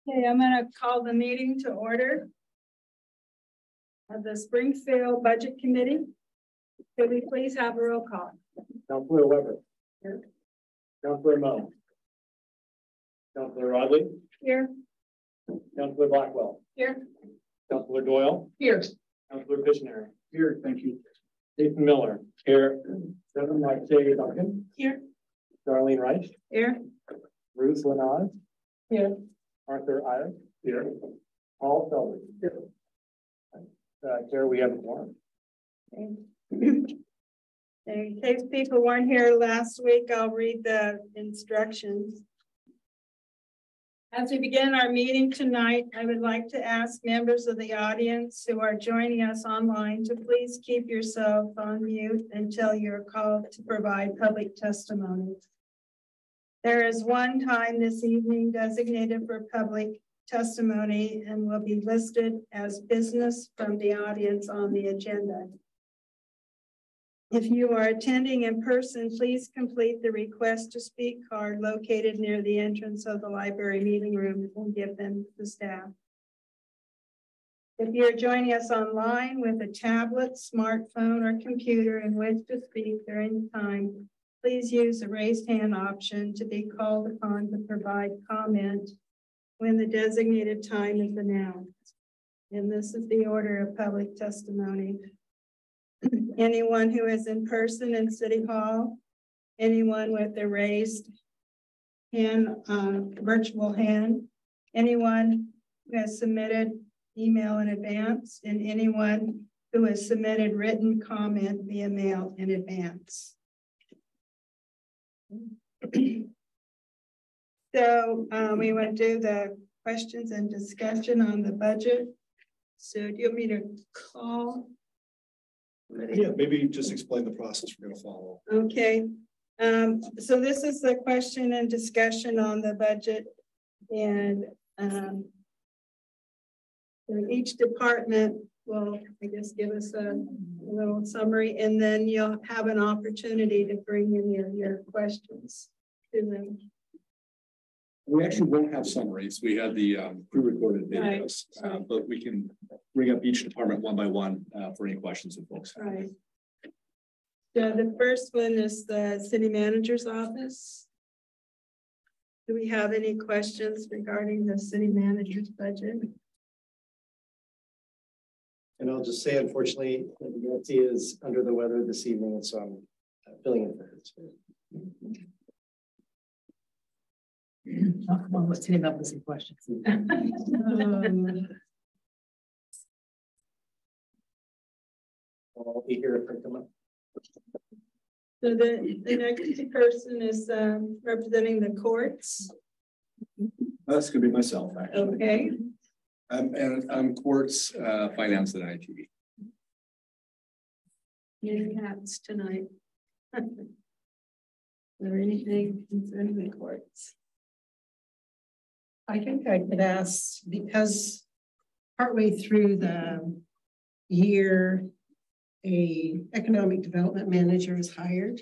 Okay, I'm going to call the meeting to order of the Springfield Budget Committee. Could we please have a roll call? Councilor Weber. Here. Councilor Moe. Councilor Rodley. Here. Councilor Blackwell. Here. Councilor Doyle. Here. Councilor Visionary. Here, thank you. Jason Miller. Here. Devin Marche Duncan. Here. Darlene Rice. Here. Ruth Lanaz. Here. Arthur Iyer. Here. Paul Felder. Here. Chair, we have a quorum. In case people weren't here last week, I'll read the instructions. As we begin our meeting tonight, I would like to ask members of the audience who are joining us online to please keep yourself on mute until you're called to provide public testimony. There is one time this evening designated for public testimony and will be listed as business from the audience on the agenda. If you are attending in person, please complete the request to speak card located near the entrance of the library meeting room and give them to staff. If you're joining us online with a tablet, smartphone, or computer and wish to speak during the time, please use the raised hand option to be called upon to provide comment when the designated time is announced. And this is the order of public testimony. Anyone who is in person in City Hall, anyone with a raised hand, virtual hand, anyone who has submitted email in advance, and anyone who has submitted written comment via mail in advance. So we want to do the questions and discussion on the budget. So do you want me to call? Yeah, maybe just explain the process we're going to follow. Okay. So this is the question and discussion on the budget, and each department will, I guess, give us a little summary, and then you'll have an opportunity to bring in your questions to them. We actually won't have summaries. We have the pre-recorded videos, right. But we can bring up each department one by one for any questions that folks have. Right. So the first one is the city manager's office. Do we have any questions regarding the city manager's budget? And I'll just say, unfortunately, Nancy is under the weather this evening, and so I'm filling in for her. Oh, come on, let's team up with some questions. I'll be here if I come up. So the next person is representing the courts. That's going to be myself, actually. Okay. And I'm courts, finance, and IT. Many hats tonight. Is there anything concerning the courts? I think I could ask, because partway through the year, a economic development manager is hired.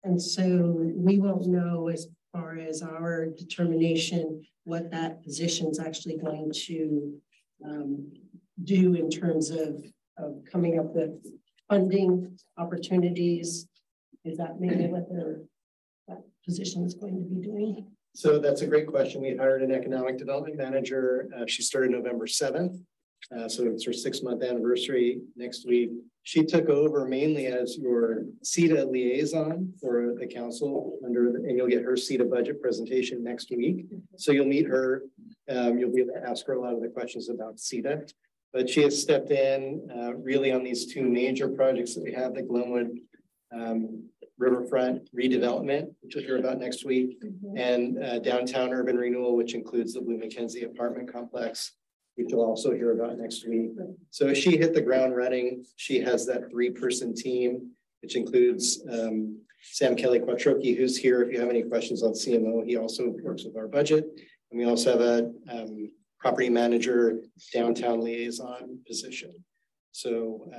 And so we won't know as far as our determination what that position is actually going to do in terms of coming up with funding opportunities. Is that maybe what that position is going to be doing? So that's a great question. We hired an economic development manager. She started November 7th. So it's her 6-month anniversary next week. She took over mainly as your CETA liaison for the council and you'll get her CETA budget presentation next week. So you'll meet her. You'll be able to ask her a lot of the questions about CETA. But she has stepped in really on these two major projects that we have, the Glenwood Riverfront redevelopment, which you'll hear about next week, and downtown urban renewal, which includes the Blue Mackenzie apartment complex, which you'll also hear about next week. So she hit the ground running. She has that 3-person team, which includes Sam Kelly Quattrochi, who's here. If you have any questions on CMO, he also works with our budget. And we also have a property manager, downtown liaison position. So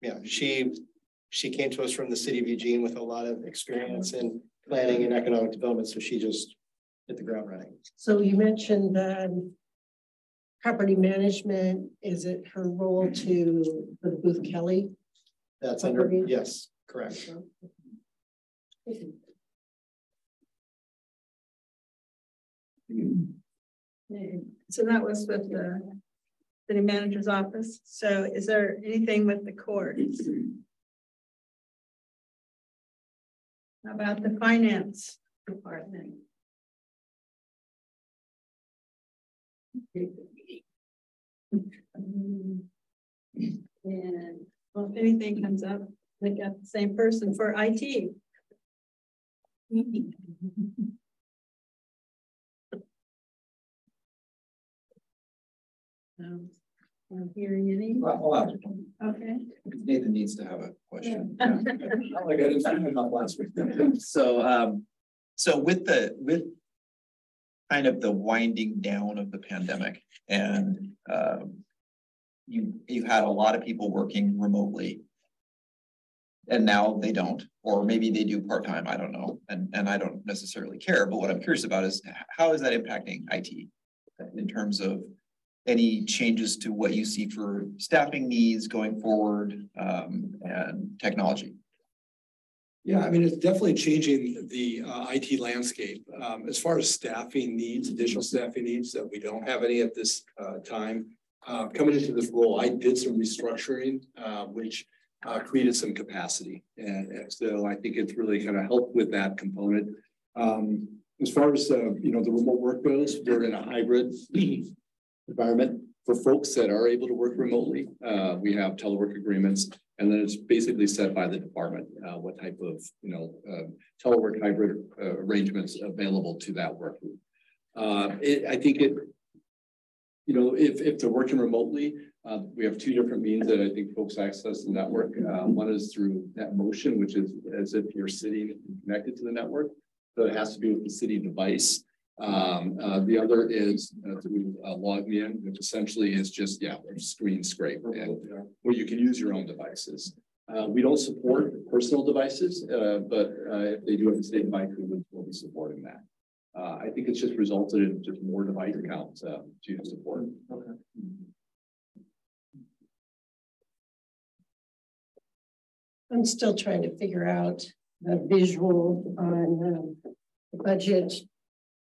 yeah, she came to us from the city of Eugene with a lot of experience in planning and economic development. So she just hit the ground running. So you mentioned property management. Is it her role for the Booth Kelly? That's under, yes, correct. So that was with the city manager's office. So is there anything with the courts? How about the finance department? And well, if anything comes up, they got the same person for IT. I'm hearing any. Okay. Nathan needs to have a question. Like I didn't say enough last week. So with kind of the winding down of the pandemic, and you've had a lot of people working remotely, and now they don't, or maybe they do part-time, I don't know, and I don't necessarily care, but what I'm curious about is how is that impacting IT in terms of any changes to what you see for staffing needs going forward, and technology? Yeah, I mean, it's definitely changing the IT landscape. As far as staffing needs, additional staffing needs, that we don't have any at this time. Coming into this role, I did some restructuring, which created some capacity. And so I think it's really kind of helped with that component. As far as the remote work goes, we're in a hybrid environment for folks that are able to work remotely. We have telework agreements, and then it's basically set by the department what type of telework hybrid arrangements available to that work group. I think if they're working remotely, we have two different means that I think folks access the network. One is through NetMotion, which is as if you're sitting and connected to the network, so it has to be with the city device. The other is through LogMeIn, which essentially is just a screen scrape, and where you can use your own devices. We don't support personal devices, but if they do have a state device, we'll be supporting that. I think it's just resulted in just more device accounts to support. Okay. I'm still trying to figure out the visual on the budget,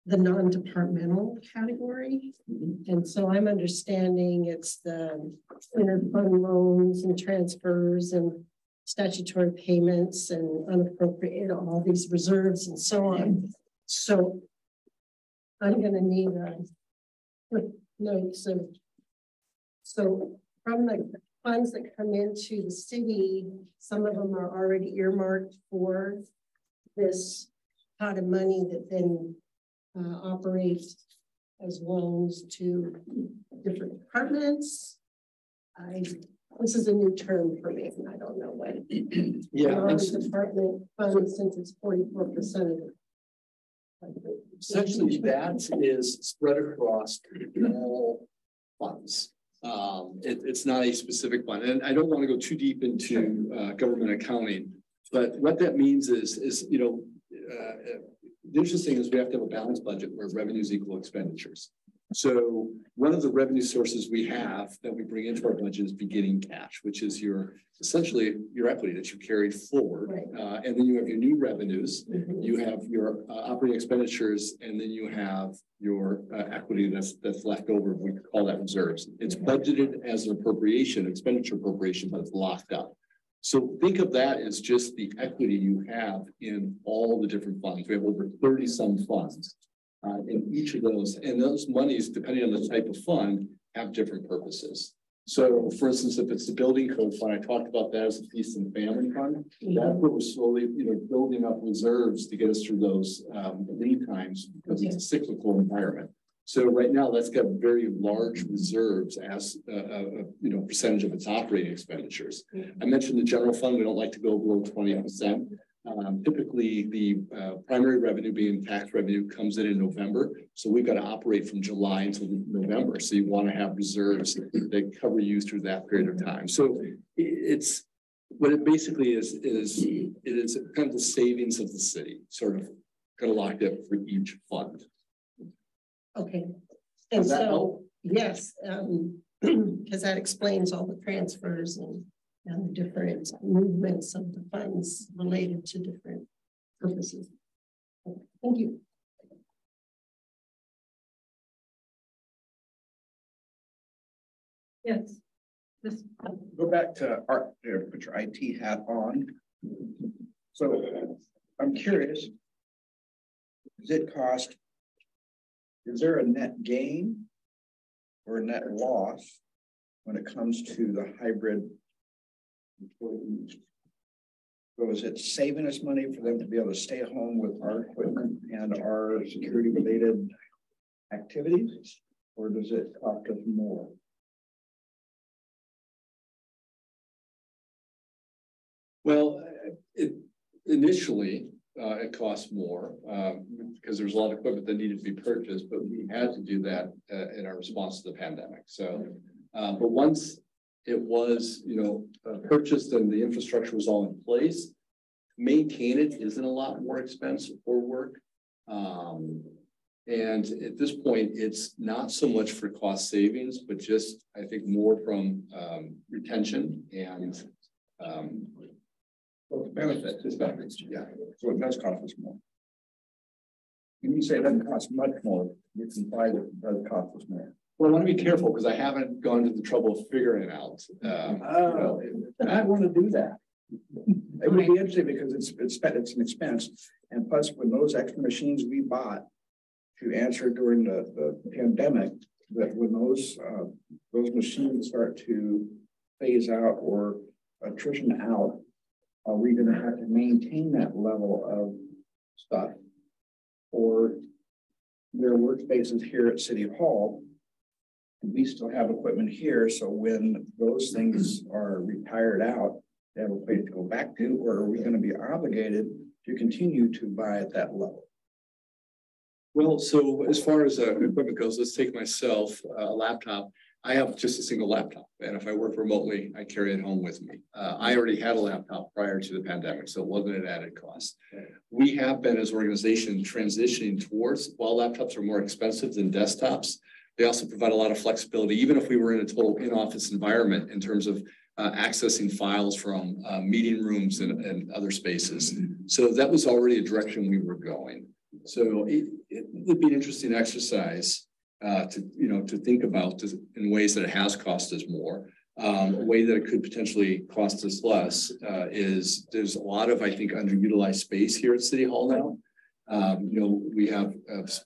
the non-departmental category. And so I'm understanding it's the interfund loans and transfers and statutory payments and unappropriated, all these reserves and so on. So I'm going to need quick notes of, so from the funds that come into the city, some of them are already earmarked for this pot of money that then operates as loans to different departments. This is a new term for me, and I don't know what. Department funds, since it's 44% of it. Essentially, that is spread across all funds. It's not a specific fund, and I don't want to go too deep into government accounting, but what that means is the interesting thing is we have to have a balanced budget where revenues equal expenditures. So one of the revenue sources we have that we bring into our budget is beginning cash, which is essentially your equity that you carried forward. Right. And then you have your new revenues, you have your operating expenditures, and then you have your equity that's left over. We call that reserves. It's budgeted as an appropriation, expenditure appropriation, but it's locked up. So think of that as just the equity you have in all the different funds. We have over 30 some funds in each of those, and those monies, depending on the type of fund, have different purposes. So for instance, if it's the building code fund, I talked about that as a feast and family fund. That's what we're slowly, building up reserves to get us through those lead times, because it's a cyclical environment. So right now, that's got very large reserves as a percentage of its operating expenditures. I mentioned the general fund. We don't like to go below 20%. Typically, the primary revenue, being tax revenue, comes in November. So we've got to operate from July until November. So you want to have reserves that cover you through that period of time. So it's what it basically is it is kind of the savings of the city, sort of locked up for each fund. Okay, and Does that so, help? yes, because that explains all the transfers and the different movements of the funds related to different purposes. Thank you. Yes. Go back to art, put your IT hat on. So I'm curious, does it cost, is there a net gain or a net loss when it comes to the hybrid employees? So is it saving us money for them to be able to stay home with our equipment and our security related activities? Or does it cost us more? Well, initially, it cost more because there's a lot of equipment that needed to be purchased, but we had to do that in our response to the pandemic. So, but once it was, purchased and the infrastructure was all in place, maintain it isn't a lot more expensive or work. And at this point, it's not so much for cost savings, but just, I think, more from retention and benefit. just benefits. Yeah. So it does cost us more. When you say it doesn't cost much more, you can buy it, it does cost us more. Well, I want to be careful because I haven't gone to the trouble of figuring it out. I want to do that. It would be interesting because it's an expense. And plus, when those extra machines we bought to answer during the pandemic, that when those machines start to phase out or attrition out, are we going to have to maintain that level of stuff for their workspaces here at City Hall? We still have equipment here, so when those things are retired out, they have a place to go back to, or are we going to be obligated to continue to buy at that level? Well, so as far as equipment goes, let's take myself a laptop. I have just a single laptop, and if I work remotely, I carry it home with me. I already had a laptop prior to the pandemic, so it wasn't an added cost. We have been, as an organization, transitioning towards, while laptops are more expensive than desktops, they also provide a lot of flexibility, even if we were in a total in-office environment in terms of accessing files from meeting rooms and other spaces. So that was already a direction we were going. So it would be an interesting exercise to think about in ways that it has cost us more. A way that it could potentially cost us less is there's a lot of, I think, underutilized space here at City Hall now. We have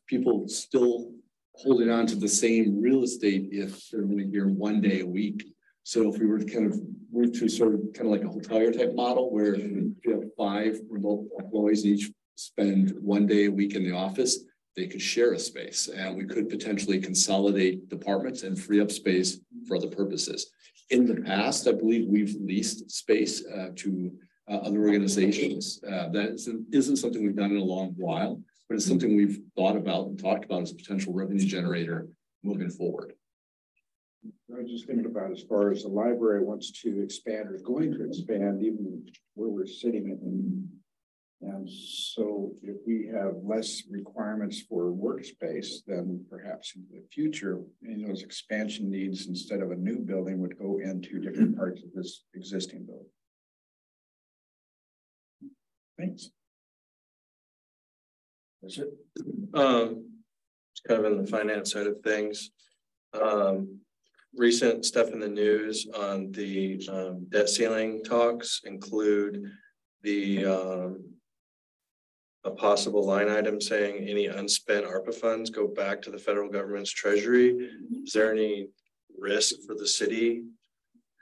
people still holding on to the same real estate if they're only here one day a week. So if we were to kind of move to sort of kind of like a hotelier type model where you have 5 remote employees each spend one day a week in the office, they could share a space and we could potentially consolidate departments and free up space for other purposes. In the past, I believe we've leased space to other organizations. That isn't something we've done in a long while, but it's something we've thought about and talked about as a potential revenue generator moving forward. I was just thinking about as far as the library wants to expand or is going to expand, even where we're sitting. And so if we have less requirements for workspace, then perhaps in the future, those expansion needs instead of a new building would go into different parts of this existing building. Thanks. That's it. It's kind of in the finance side of things. Recent stuff in the news on the debt ceiling talks include the a possible line item saying any unspent ARPA funds go back to the federal government's treasury. Is there any risk for the city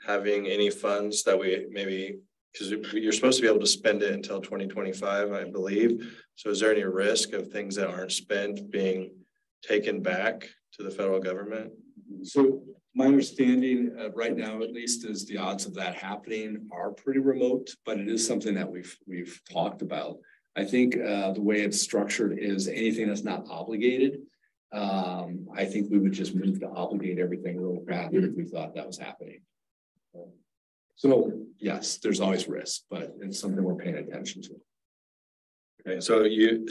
having any funds that we maybe, because you're supposed to be able to spend it until 2025, I believe. So is there any risk of things that aren't spent being taken back to the federal government? So my understanding right now, at least, is the odds of that happening are pretty remote, but it is something that we've talked about. I think the way it's structured is anything that's not obligated. I think we would just move to obligate everything real fast if we thought that was happening. So yes, there's always risk, but it's something we're paying attention to. Okay, so you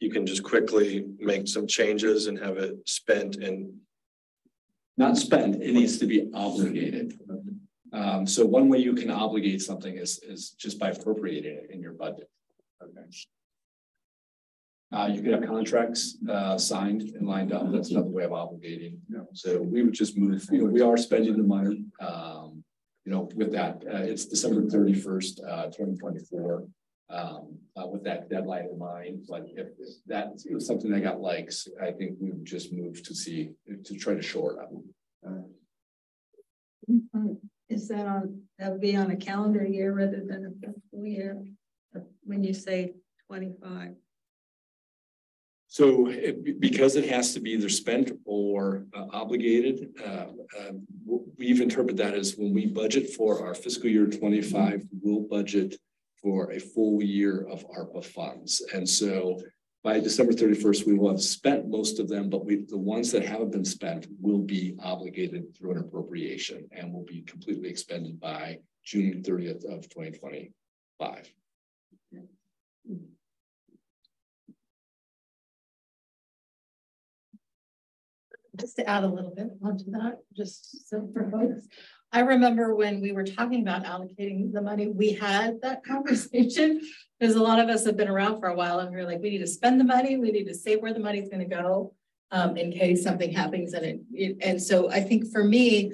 you can just quickly make some changes and have it spent and Not spent, it needs to be obligated. So one way you can obligate something is just by appropriating it in your budget. Okay. You could have contracts signed and lined up. That's another way of obligating. So we would just move, we are spending the money. With that, it's December 31st, 2024. With that deadline in mind, but if that was something that got likes, I think we would just move to try to shore it up. Is that would be on a calendar year rather than a fiscal year when you say 25? So because it has to be either spent or obligated, we've interpreted that as when we budget for our fiscal year 25, we'll budget for a full year of ARPA funds. And so by December 31st, we will have spent most of them, but the ones that haven't been spent will be obligated through an appropriation and will be completely expended by June 30th of 2025. Just to add a little bit onto that, just so for folks. I remember when we were talking about allocating the money, we had that conversation because a lot of us have been around for a while and we were like, we need to spend the money, we need to say where the money is going to go in case something happens. And so I think for me,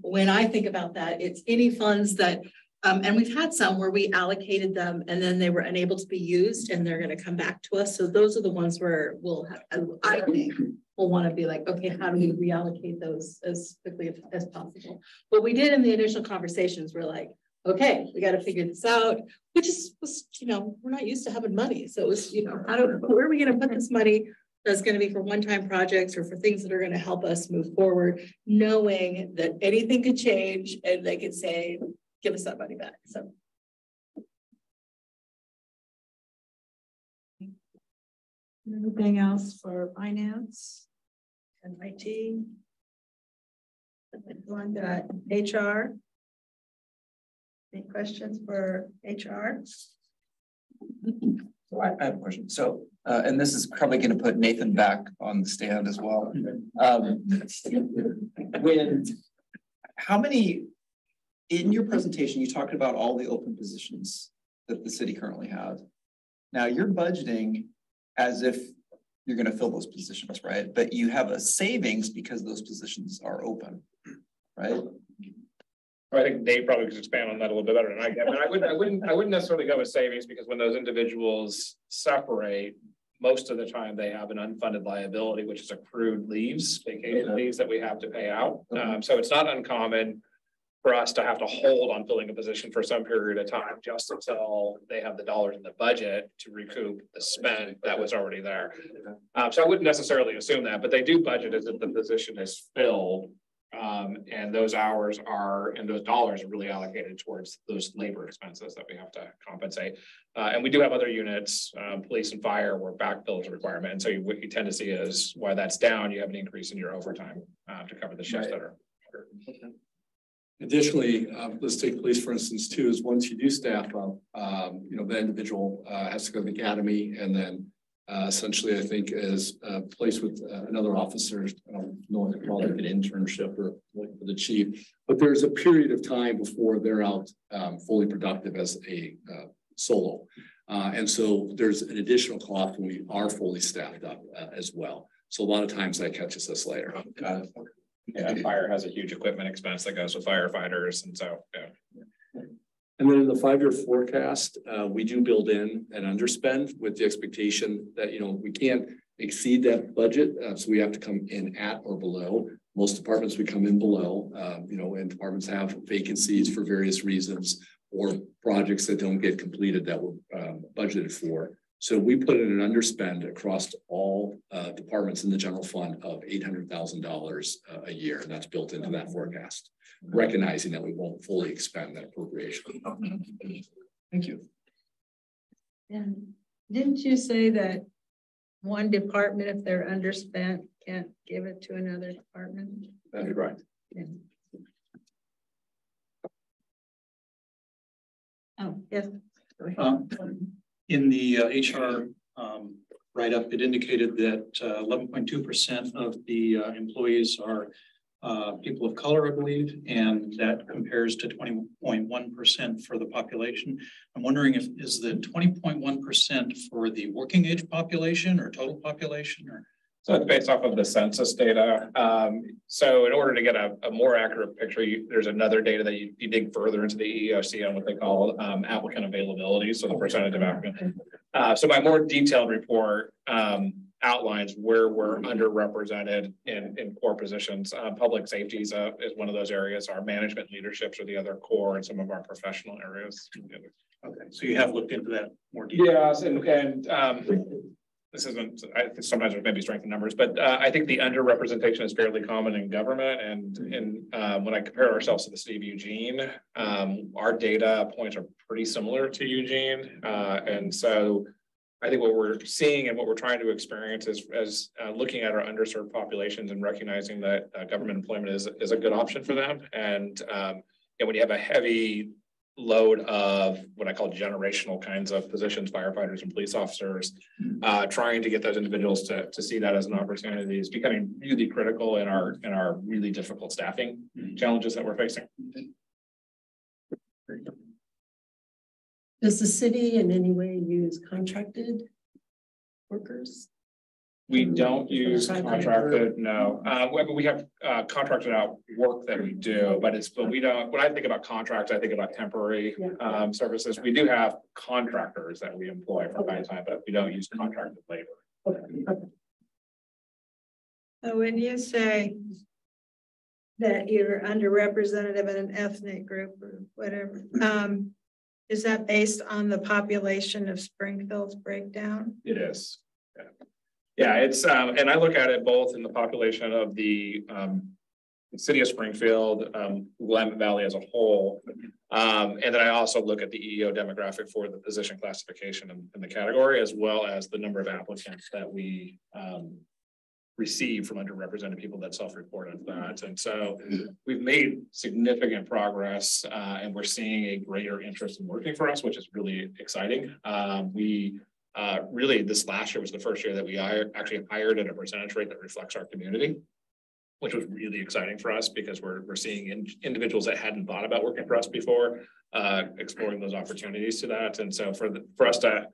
when I think about that, it's any funds that, and we've had some where we allocated them and then they were unable to be used and they're going to come back to us. So those are the ones where we'll have, I think, we'll want to be like, okay, how do we reallocate those as quickly as possible? What we did in the initial conversations, we're like, okay, we got to figure this out, which was, we're not used to having money. So it was, where are we going to put this money that's going to be for one-time projects or for things that are going to help us move forward, knowing that anything could change and they could say, give us that money back. So. Anything else for finance and IT? Going to HR. Any questions for HR? So I have a question. So, and this is probably going to put Nathan back on the stand as well. How many, in your presentation, you talked about all the open positions that the city currently has. Now you're budgeting as if you're going to fill those positions, right? But you have a savings because those positions are open, right? I think Dave probably could expand on that a little bit better than I can. But I wouldn't necessarily go with savings because when those individuals separate, most of the time they have an unfunded liability, which is accrued leaves, vacation leaves that we have to pay out. So it's not uncommon for us to have to hold on filling a position for some period of time, just until they have the dollars in the budget to recoup the spend that was already there. So I wouldn't necessarily assume that, but they do budget as if the position is filled. And those hours are, and those dollars are really allocated towards those labor expenses that we have to compensate. And we do have other units, police and fire, where backfill is a requirement. And so what you tend to see is why that's down, you have an increase in your overtime to cover the shifts that are. Additionally, let's take police, for instance, too, is once you do staff up, the individual has to go to the academy and then essentially, I think, is placed with another officer, knowing they call it an internship or for the chief. But there's a period of time before they're out fully productive as a solo. And so there's an additional cost when we are fully staffed up as well. So a lot of times that catches us later. Yeah, fire has a huge equipment expense that goes with firefighters. And so, yeah. And then in the 5-year forecast, we do build in an underspend with the expectation that, we can't exceed that budget. So we have to come in at or below. Most departments we come in below, and departments have vacancies for various reasons or projects that don't get completed that were budgeted for. So we put in an underspend across all departments in the general fund of $800,000 a year. And that's built into that forecast, recognizing that we won't fully expend that appropriation. Thank you. And didn't you say that one department, if they're underspent, can't give it to another department? That's right. Yeah. Oh, yes. In the HR write-up, it indicated that 11.2% of the employees are people of color, I believe, and that compares to 20.1% for the population. I'm wondering if is the 20.1% for the working age population or total population, or? So it's based off of the census data. So in order to get a more accurate picture, there's another data that you dig further into the EEOC on what they call applicant availability, so the percentage of applicants. So my more detailed report outlines where we're underrepresented in core positions. Public safety is one of those areas. Our management leaderships are the other core, and some of our professional areas. Okay, so you have looked into that more deeply. Yes, and this isn't, I think sometimes there may be strength in numbers, but I think the underrepresentation is fairly common in government. And when I compare ourselves to the city of Eugene, our data points are pretty similar to Eugene. And so I think what we're seeing and what we're trying to experience is as looking at our underserved populations and recognizing that government employment is a good option for them. And when you have a heavy load of what I call generational kinds of positions, firefighters and police officers, trying to get those individuals to see that as an opportunity is becoming really critical in our really difficult staffing challenges that we're facing. Does the city in any way use contracted workers? We don't use contracted, no. We have contracted out work that we do, but we don't, when I think about contracts, I think about temporary services. We do have contractors that we employ from time to time, but we don't use contracted labor. Okay. So when you say that you're underrepresented in an ethnic group or whatever, is that based on the population of Springfield's breakdown? It is. Yeah, it's and I look at it both in the population of the city of Springfield, Willamette Valley as a whole, and then I also look at the EEO demographic for the position classification in the category, as well as the number of applicants that we receive from underrepresented people that self-report on that. And so we've made significant progress, and we're seeing a greater interest in working for us, which is really exciting. Really, this last year was the first year that we actually hired at a percentage rate that reflects our community, which was really exciting for us because we're seeing individuals that hadn't thought about working for us before, exploring those opportunities to that. And so for us to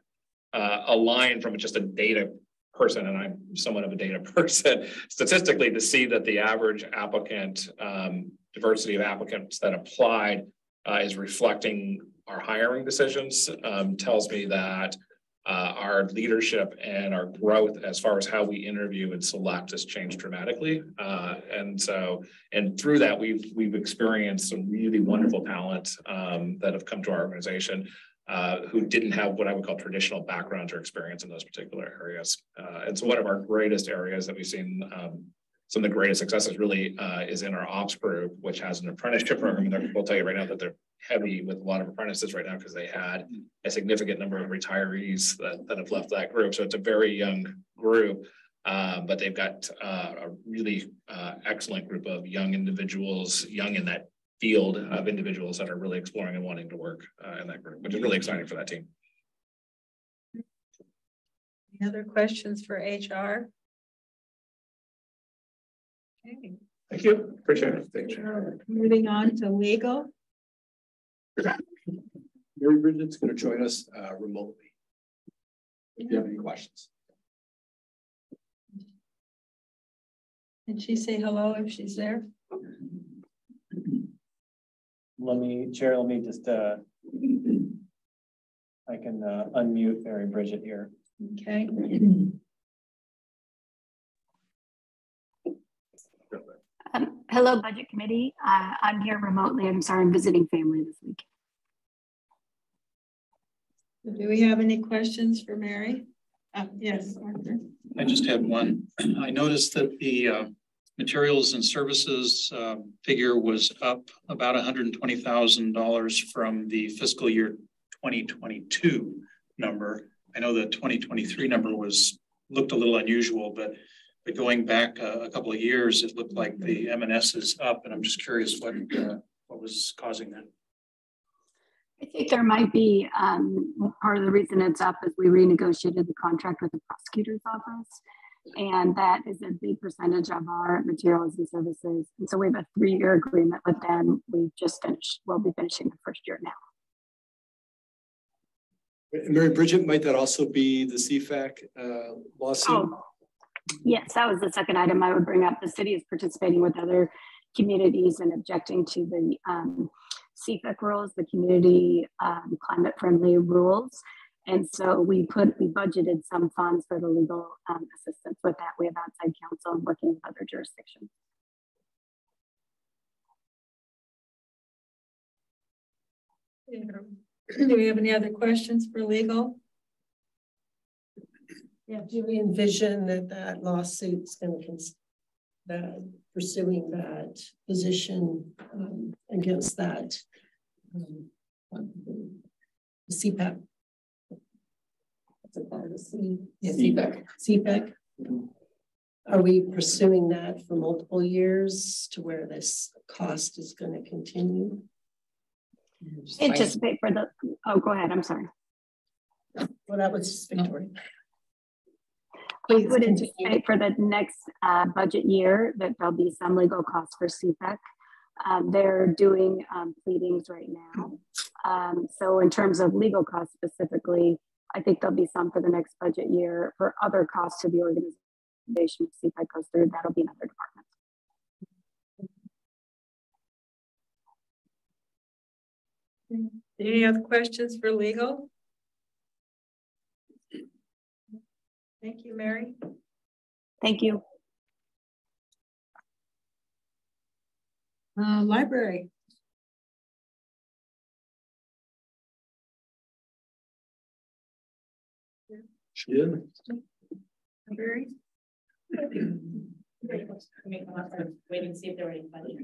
align from just a data person, and I'm somewhat of a data person, statistically to see that the average applicant, diversity of applicants that applied is reflecting our hiring decisions, tells me that our leadership and our growth as far as how we interview and select has changed dramatically. And through that, we've experienced some really wonderful talent that have come to our organization who didn't have what I would call traditional backgrounds or experience in those particular areas. And so one of our greatest areas that we've seen some of the greatest successes really is in our ops group, which has an apprenticeship program. And we'll tell you right now that they're heavy with a lot of apprentices right now because they had a significant number of retirees that have left that group. So it's a very young group, but they've got a really excellent group of young individuals, young in that field of individuals that are really exploring and wanting to work in that group, which is really exciting for that team. Any other questions for HR? Okay. Thank you. Appreciate it. Thank you. Moving on to legal. Mary Bridget's going to join us remotely. If you have any questions. Can she say hello if she's there? Let me just, I can unmute Mary Bridget here. Okay. Hello, Budget Committee. I'm here remotely. I'm sorry, I'm visiting family this week. Do we have any questions for Mary? Yes, Arthur. I just had one. I noticed that the materials and services figure was up about $120,000 from the fiscal year 2022 number. I know the 2023 number looked a little unusual, but going back a couple of years, it looked like the M&S is up, and I'm just curious what was causing that. I think there might be, part of the reason it's up is we renegotiated the contract with the prosecutor's office. And that is a big percentage of our materials and services. And so we have a 3-year agreement with them. We've just finished, we'll be finishing the first year now. Mary Bridget, might that also be the CFAC lawsuit? Oh, yes, that was the second item I would bring up. The city is participating with other communities and objecting to the CFAC rules, the community climate friendly rules. And so we budgeted some funds for the legal assistance with that. We have outside counsel and working with other jurisdictions. Do we have any other questions for legal? Yeah, do we envision that lawsuit's going to pursuing that position against that CPAC? CPAC. Are we pursuing that for multiple years to where this cost is going to continue? Anticipate for the, oh, go ahead, I'm sorry. Well, that was just Victoria. I would anticipate for the next budget year that there'll be some legal costs for CPAC. They're doing pleadings right now. So in terms of legal costs specifically, I think there'll be some for the next budget year. For other costs to the organization, CPAC goes through, that'll be another department. Any other questions for legal? Thank you, Mary. Thank you. Library. Yeah. Library. Waiting to see if there were any questions.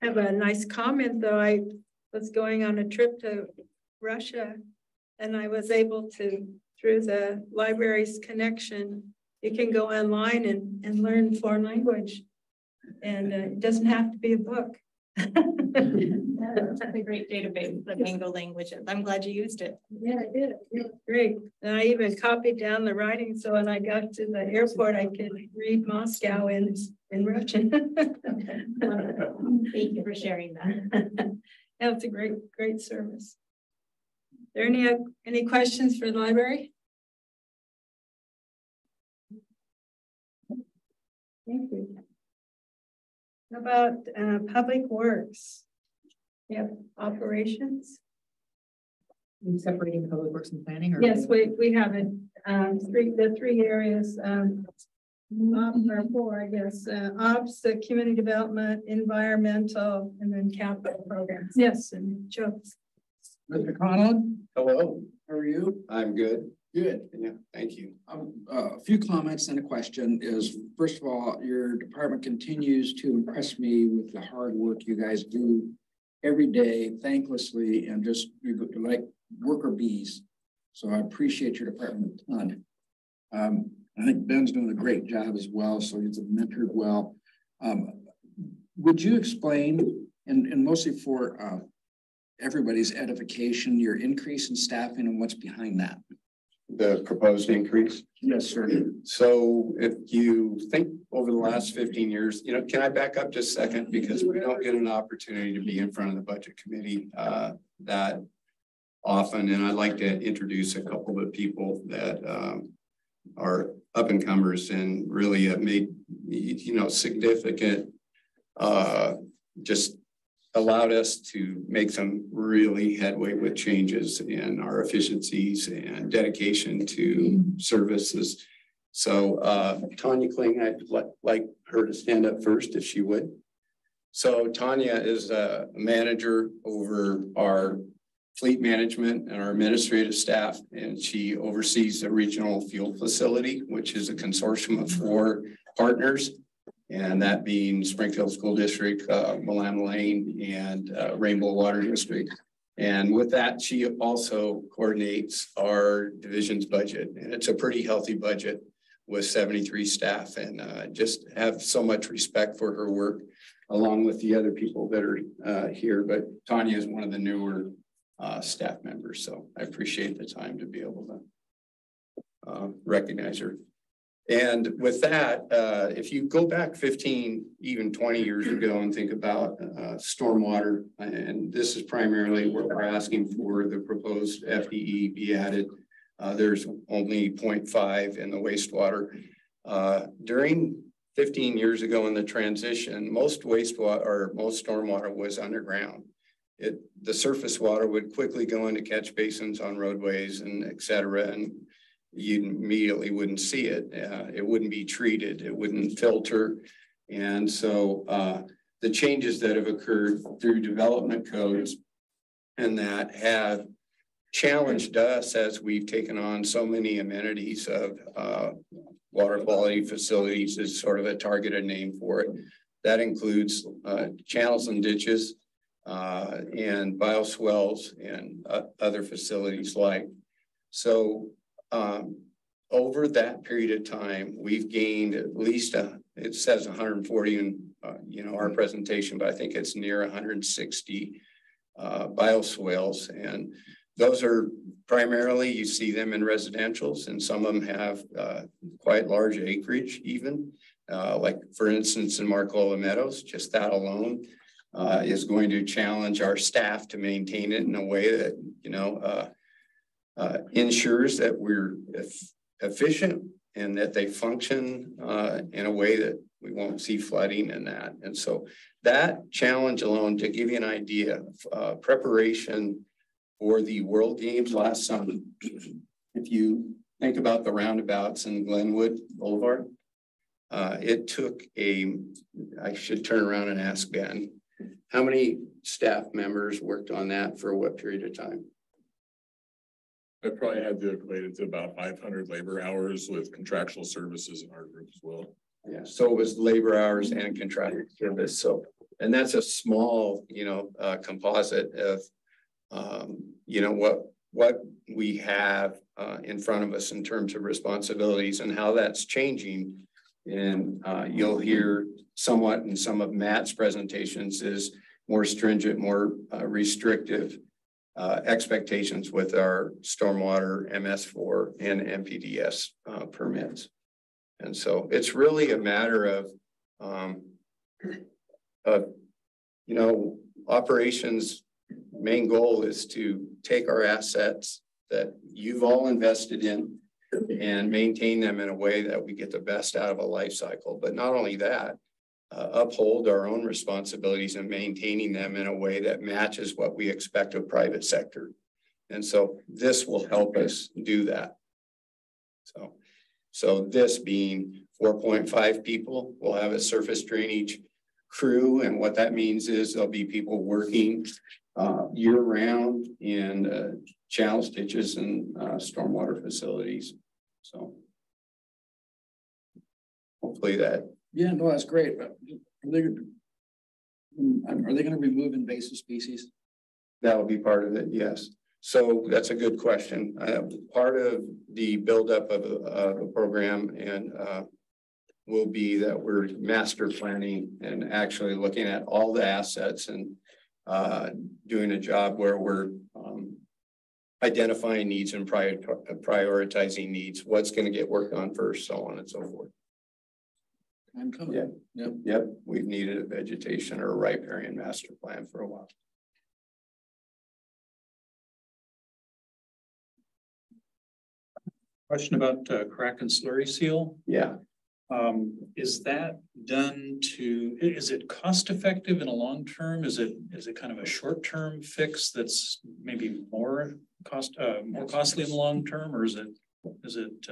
I have a nice comment though. I was going on a trip to Russia and I was able to, through the library's connection, you can go online and learn foreign language. And it doesn't have to be a book. That's a great database, the Mango languages. I'm glad you used it. Yeah, I did. It was great. And I even copied down the writing. So when I got to the airport, I could read Moscow in Russian. Thank you for sharing that. That's a great service. Are there any questions for the library? Thank you. How about public works? Yep, operations. You separating public works and planning? Or yes, we have it. The three areas. Or four, I guess. Ops, community development, environmental, and then capital programs. Yes, and Joe's. Mr. Conlon? Hello. How are you? I'm good. Good. Yeah, thank you. A few comments and a question is, first of all, your department continues to impress me with the hard work you guys do every day, thanklessly, and just you're like worker bees. So I appreciate your department a ton. I think Ben's doing a great job as well, so he's mentored well. Would you explain, and mostly for everybody's edification, your increase in staffing and what's behind that? The proposed increase? Yes, sir. So if you think over the last 15 years, can I back up just a second? Because we don't get an opportunity to be in front of the budget committee that often. And I'd like to introduce a couple of people that are up and comers and really have made, significant, just allowed us to make some really headway with changes in our efficiencies and dedication to services. So Tanya Kling, I'd like her to stand up first if she would. So Tanya is a manager over our fleet management and our administrative staff, and she oversees the regional fuel facility, which is a consortium of 4 partners. And that being Springfield School District, Milam Lane, and Rainbow Water District. And with that, she also coordinates our division's budget. And it's a pretty healthy budget. with 73 staff, and just have so much respect for her work, along with the other people that are here. But Tanya is one of the newer staff members, so I appreciate the time to be able to recognize her. And with that, if you go back 15, even 20 years ago and think about stormwater, and this is primarily what we're asking for, the proposed FDE be added. There's only 0.5 in the wastewater. During 15 years ago in the transition, most wastewater or most stormwater was underground. The surface water would quickly go into catch basins on roadways and et cetera, and you immediately wouldn't see it. It wouldn't be treated, it wouldn't filter. And so the changes that have occurred through development codes and that have challenged us as we've taken on so many amenities of water quality facilities is sort of a targeted name for it. That includes channels and ditches and bioswales and other facilities like. So over that period of time, we've gained at least it says 140 in our presentation, but I think it's near 160 bioswales, and those are primarily, you see them in residentials, and some of them have quite large acreage even. Like for instance, in Marcola Meadows, just that alone is going to challenge our staff to maintain it in a way that, ensures that we're efficient and that they function in a way that we won't see flooding in that. And so that challenge alone, to give you an idea, preparation for the World Games last summer. If you think about the roundabouts in Glenwood Boulevard, it took I should turn around and ask Ben, how many staff members worked on that for what period of time? I probably had to equate it to about 500 labor hours with contractual services in our group as well. Yeah, so it was labor hours and contractual service. So, and that's a small, composite of, what we have in front of us in terms of responsibilities and how that's changing. And you'll hear somewhat in some of Matt's presentations is more stringent, more restrictive expectations with our stormwater MS4 and MPDS permits. And so it's really a matter of, operations main goal is to take our assets that you've all invested in and maintain them in a way that we get the best out of a life cycle. But not only that, uphold our own responsibilities in maintaining them in a way that matches what we expect of private sector. And so this will help us do that. So this being 4.5 people, we'll have a surface drainage crew. And what that means is there'll be people working year round in channel ditches and stormwater facilities. So hopefully that. Yeah, no, that's great. But are they going to remove invasive species? That will be part of it, yes. So that's a good question. Part of the buildup of the program and will be that we're master planning and actually looking at all the assets and doing a job where we're identifying needs and prioritizing needs, what's going to get worked on first, so on and so forth. I'm coming. Yeah. Yep. We've needed a vegetation or a riparian master plan for a while. Question about crack and slurry seal. Yeah. Is that done is it cost effective in a long term? Is it kind of a short term fix that's maybe more costly in the long term, or is it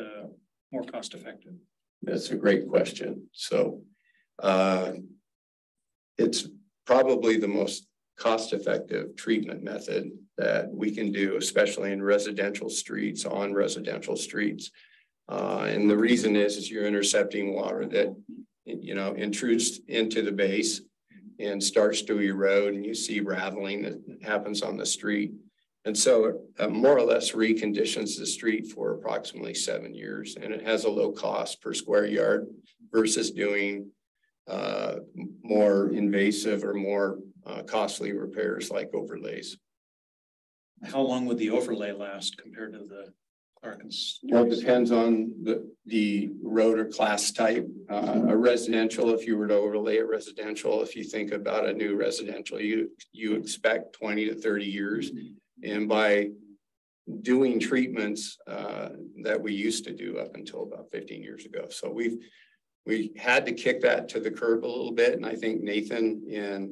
more cost effective? That's a great question. So it's probably the most cost-effective treatment method that we can do, especially in residential streets, on residential streets. And the reason is you're intercepting water that, intrudes into the base and starts to erode, and you see rattling that happens on the street. And so more or less reconditions the street for approximately 7 years, and it has a low cost per square yard versus doing more invasive or more costly repairs like overlays. How long would the overlay last compared to the Clark's? Well, it depends on the road or class type. A residential, if you were to overlay a residential, if you think about a new residential, you expect 20 to 30 years. And by doing treatments that we used to do up until about 15 years ago. So we had to kick that to the curb a little bit. And I think Nathan and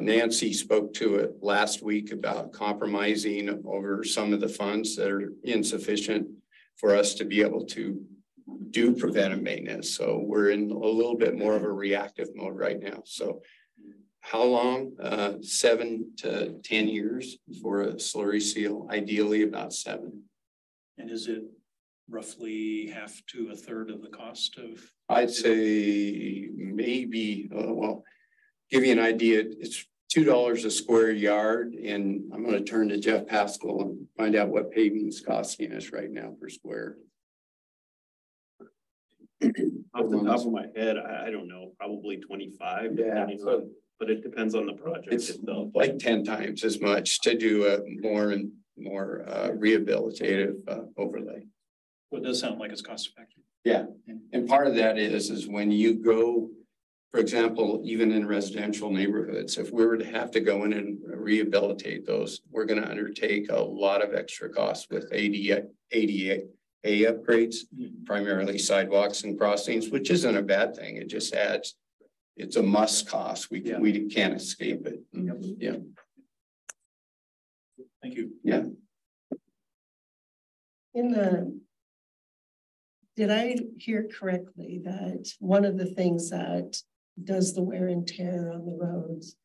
Nancy spoke to it last week about compromising over some of the funds that are insufficient for us to be able to do preventive maintenance. So we're in a little bit more of a reactive mode right now. So how long? 7 to 10 years for a slurry seal, ideally about 7. And is it roughly half to a third of the cost of? I'd say maybe, well, give you an idea, it's $2 a square yard. And I'm going to turn to Jeff Pascal and find out what paving is costing us right now per square. Off the top of my head, I don't know, probably 25. Yeah. But it depends on the project itself. Like 10 times as much to do a more and more rehabilitative overlay. Well, it does sound like it's cost effective. Yeah, and part of that is when you go, for example, even in residential neighborhoods, if we were to have to go in and rehabilitate those, we're going to undertake a lot of extra costs with ADA upgrades, primarily sidewalks and crossings, which isn't a bad thing. It just adds. It's a must cost. We can't escape it. Yeah. Thank you. Yeah. Did I hear correctly that one of the things that does the wear and tear on the roads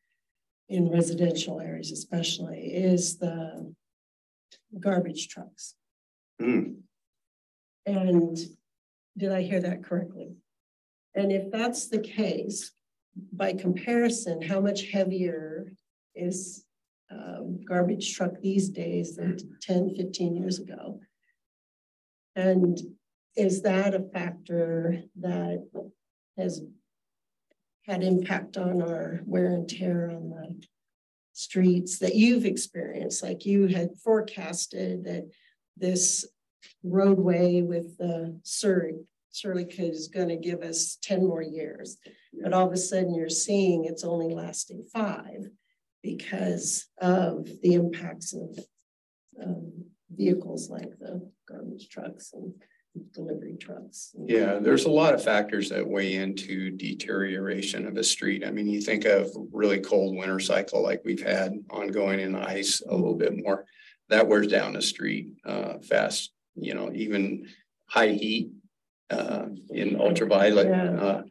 in residential areas especially is the garbage trucks? And did I hear that correctly? And if that's the case, by comparison, how much heavier is garbage truck these days than 10, 15 years ago? And is that a factor that has had impact on our wear and tear on the streets that you've experienced? Like you had forecasted that this roadway with the Surrey is going to give us 10 more years, but all of a sudden you're seeing it's only lasting 5 because of the impacts of vehicles like the garbage trucks and delivery trucks. Yeah, there's a lot of factors that weigh into deterioration of a street. I mean, you think of really cold winter cycle like we've had ongoing in ice a little bit more, that wears down the street fast. You know, even high heat in ultraviolet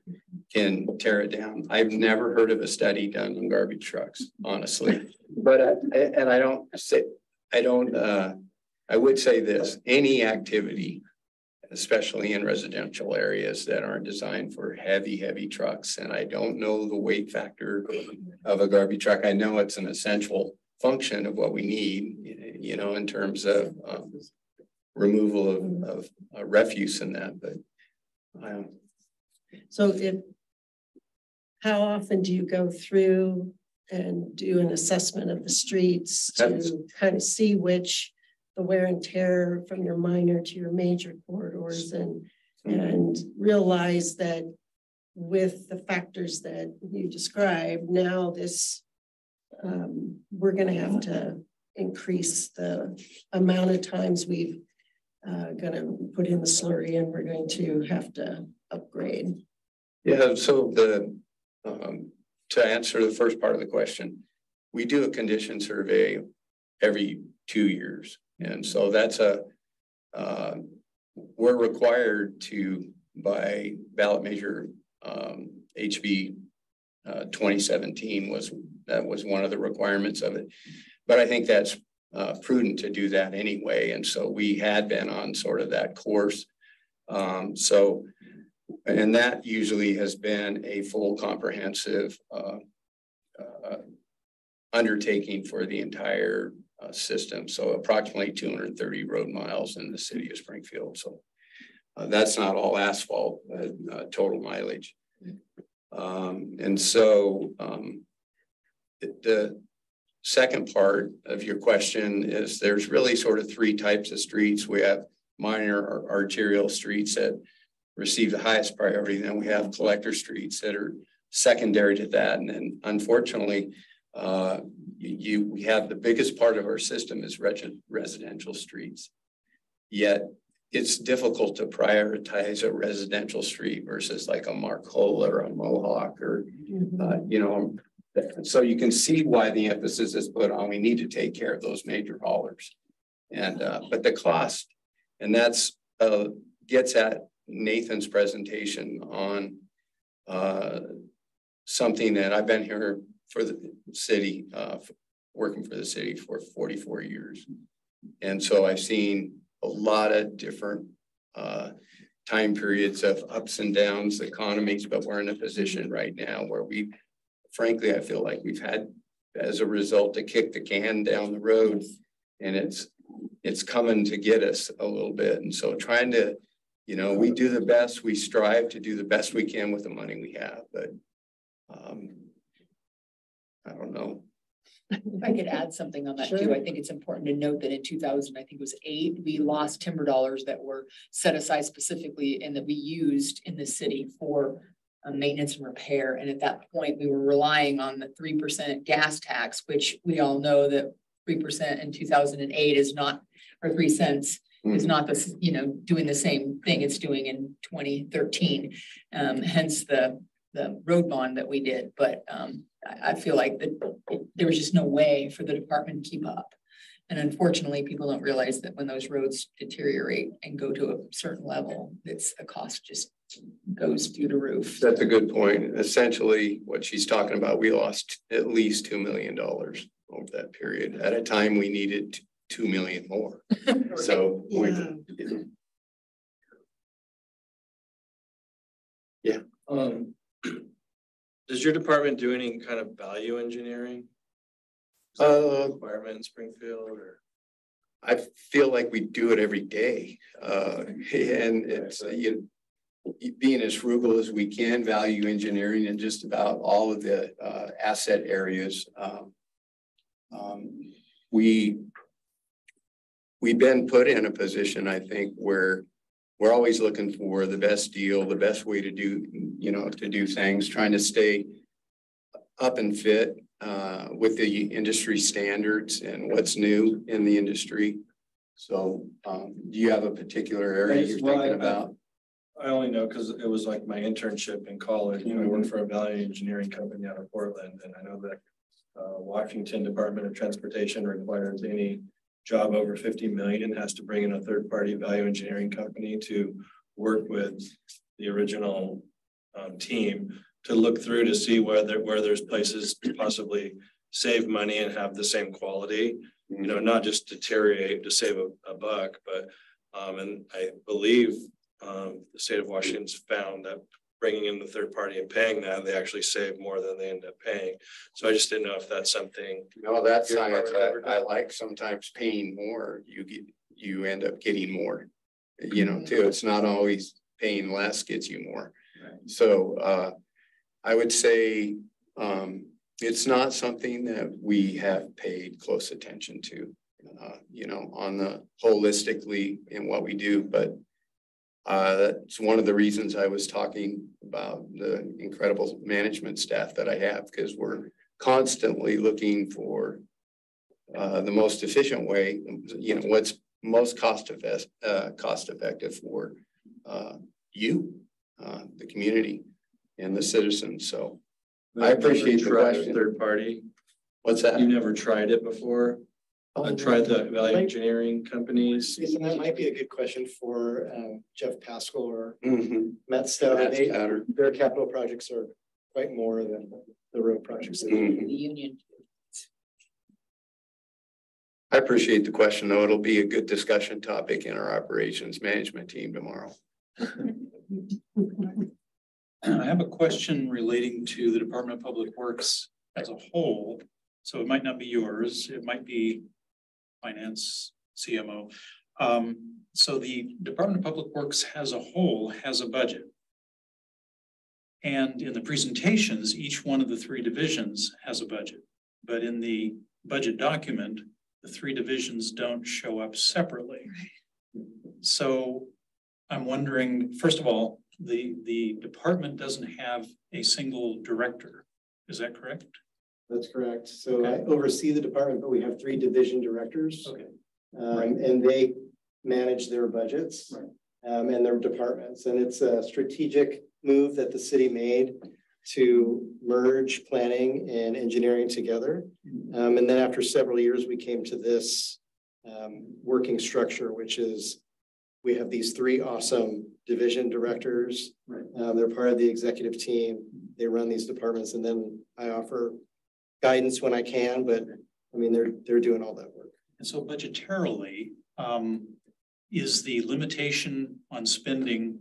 can tear it down. I've never heard of a study done on garbage trucks, honestly. But I would say this: any activity, especially in residential areas that aren't designed for heavy trucks, and I don't know the weight factor of a garbage truck. I know it's an essential function of what we need, you know, in terms of removal of refuse and that, but so how often do you go through and do an assessment of the streets to kind of see which the wear and tear from your minor to your major corridors and realize that with the factors that you described, now this we're going to have to increase the amount of times we've going to put in the slurry, and we're going to have to upgrade. Yeah, so to answer the first part of the question, we do a condition survey every 2 years. And so that's we're required to, by ballot measure HB 2017 was one of the requirements of it. But I think that's prudent to do that anyway. And so we had been on sort of that course. And that usually has been a full comprehensive undertaking for the entire system. So approximately 230 road miles in the city of Springfield. So that's not all asphalt, total mileage. And so the second part of your question is there's really sort of three types of streets. We have minor arterial streets that receive the highest priority. Then we have collector streets that are secondary to that. And then unfortunately, we have the biggest part of our system is residential streets. Yet it's difficult to prioritize a residential street versus like a Marcola or a Mohawk or, so you can see why the emphasis is put on, we need to take care of those major haulers. And, but the cost, and that's, gets at Nathan's presentation on, something that I've been here for the city, working for the city for 44 years. And so I've seen a lot of different time periods of ups and downs, economies, but we're in a position right now where frankly, I feel like we've had, as a result, to kick the can down the road, and it's coming to get us a little bit. And so trying to, we do the best, we strive to do the best we can with the money we have, but I don't know. If I could add something on that too, I think it's important to note that in 2000, I think it was 8, we lost timber dollars that were set aside specifically and that we used in the city for maintenance and repair. And at that point, we were relying on the 3% gas tax, which we all know that 3% in 2008 is not, or 3 cents is not the, doing the same thing it's doing in 2013. Hence the road bond that we did. But I feel like there was just no way for the department to keep up. And unfortunately, people don't realize that when those roads deteriorate and go to a certain level, the cost just goes through the roof. That's a good point. Essentially, what she's talking about, we lost at least $2 million over that period. At a time, we needed 2 million more. So does your department do any kind of value engineering? Requirement in Springfield, or? I feel like we do it every day. And it's, being as frugal as we can, value engineering in just about all of the asset areas. We've been put in a position, I think, where we're always looking for the best deal, the best way to do, to do things, trying to stay up and fit with the industry standards and what's new in the industry. So do you have a particular area you're thinking about? I only know because it was like my internship in college. I worked for a value engineering company out of Portland, and I know that Washington Department of Transportation requires any job over 50 million has to bring in a third-party value engineering company to work with the original team to look through to see where there's places to possibly save money and have the same quality, not just deteriorate to save a buck, but and I believe the state of Washington's found that bringing in the third party and paying that, they actually save more than they end up paying. So I just didn't know if that's something. No, that's science. I like sometimes paying more. You end up getting more, too. It's not always paying less gets you more. Right. So I would say it's not something that we have paid close attention to, on the holistically in what we do, but that's one of the reasons I was talking about the incredible management staff that I have, because we're constantly looking for the most efficient way, what's most cost effective for the community and the citizens. So I appreciate the question. Third party. What's that? You never tried it before? Tried the value engineering companies. Ethan, that might be a good question for Jeff Pascal or Matt Stout. Their capital projects are quite more than the road projects. The union. I appreciate the question, though. It'll be a good discussion topic in our operations management team tomorrow. I have a question relating to the Department of Public Works as a whole. So it might not be yours. It might be finance, CMO. So the Department of Public Works as a whole has a budget. And in the presentations, each one of the three divisions has a budget. But in the budget document, the three divisions don't show up separately. So I'm wondering, first of all, the department doesn't have a single director. Is that correct? That's correct. So I oversee the department, but we have three division directors. Okay. And they manage their budgets and their departments. And it's a strategic move that the city made to merge planning and engineering together. And then after several years, we came to this working structure, which is we have these three awesome division directors. They're part of the executive team. They run these departments, and then I offer guidance when I can, but I mean, they're doing all that work. And so budgetarily, is the limitation on spending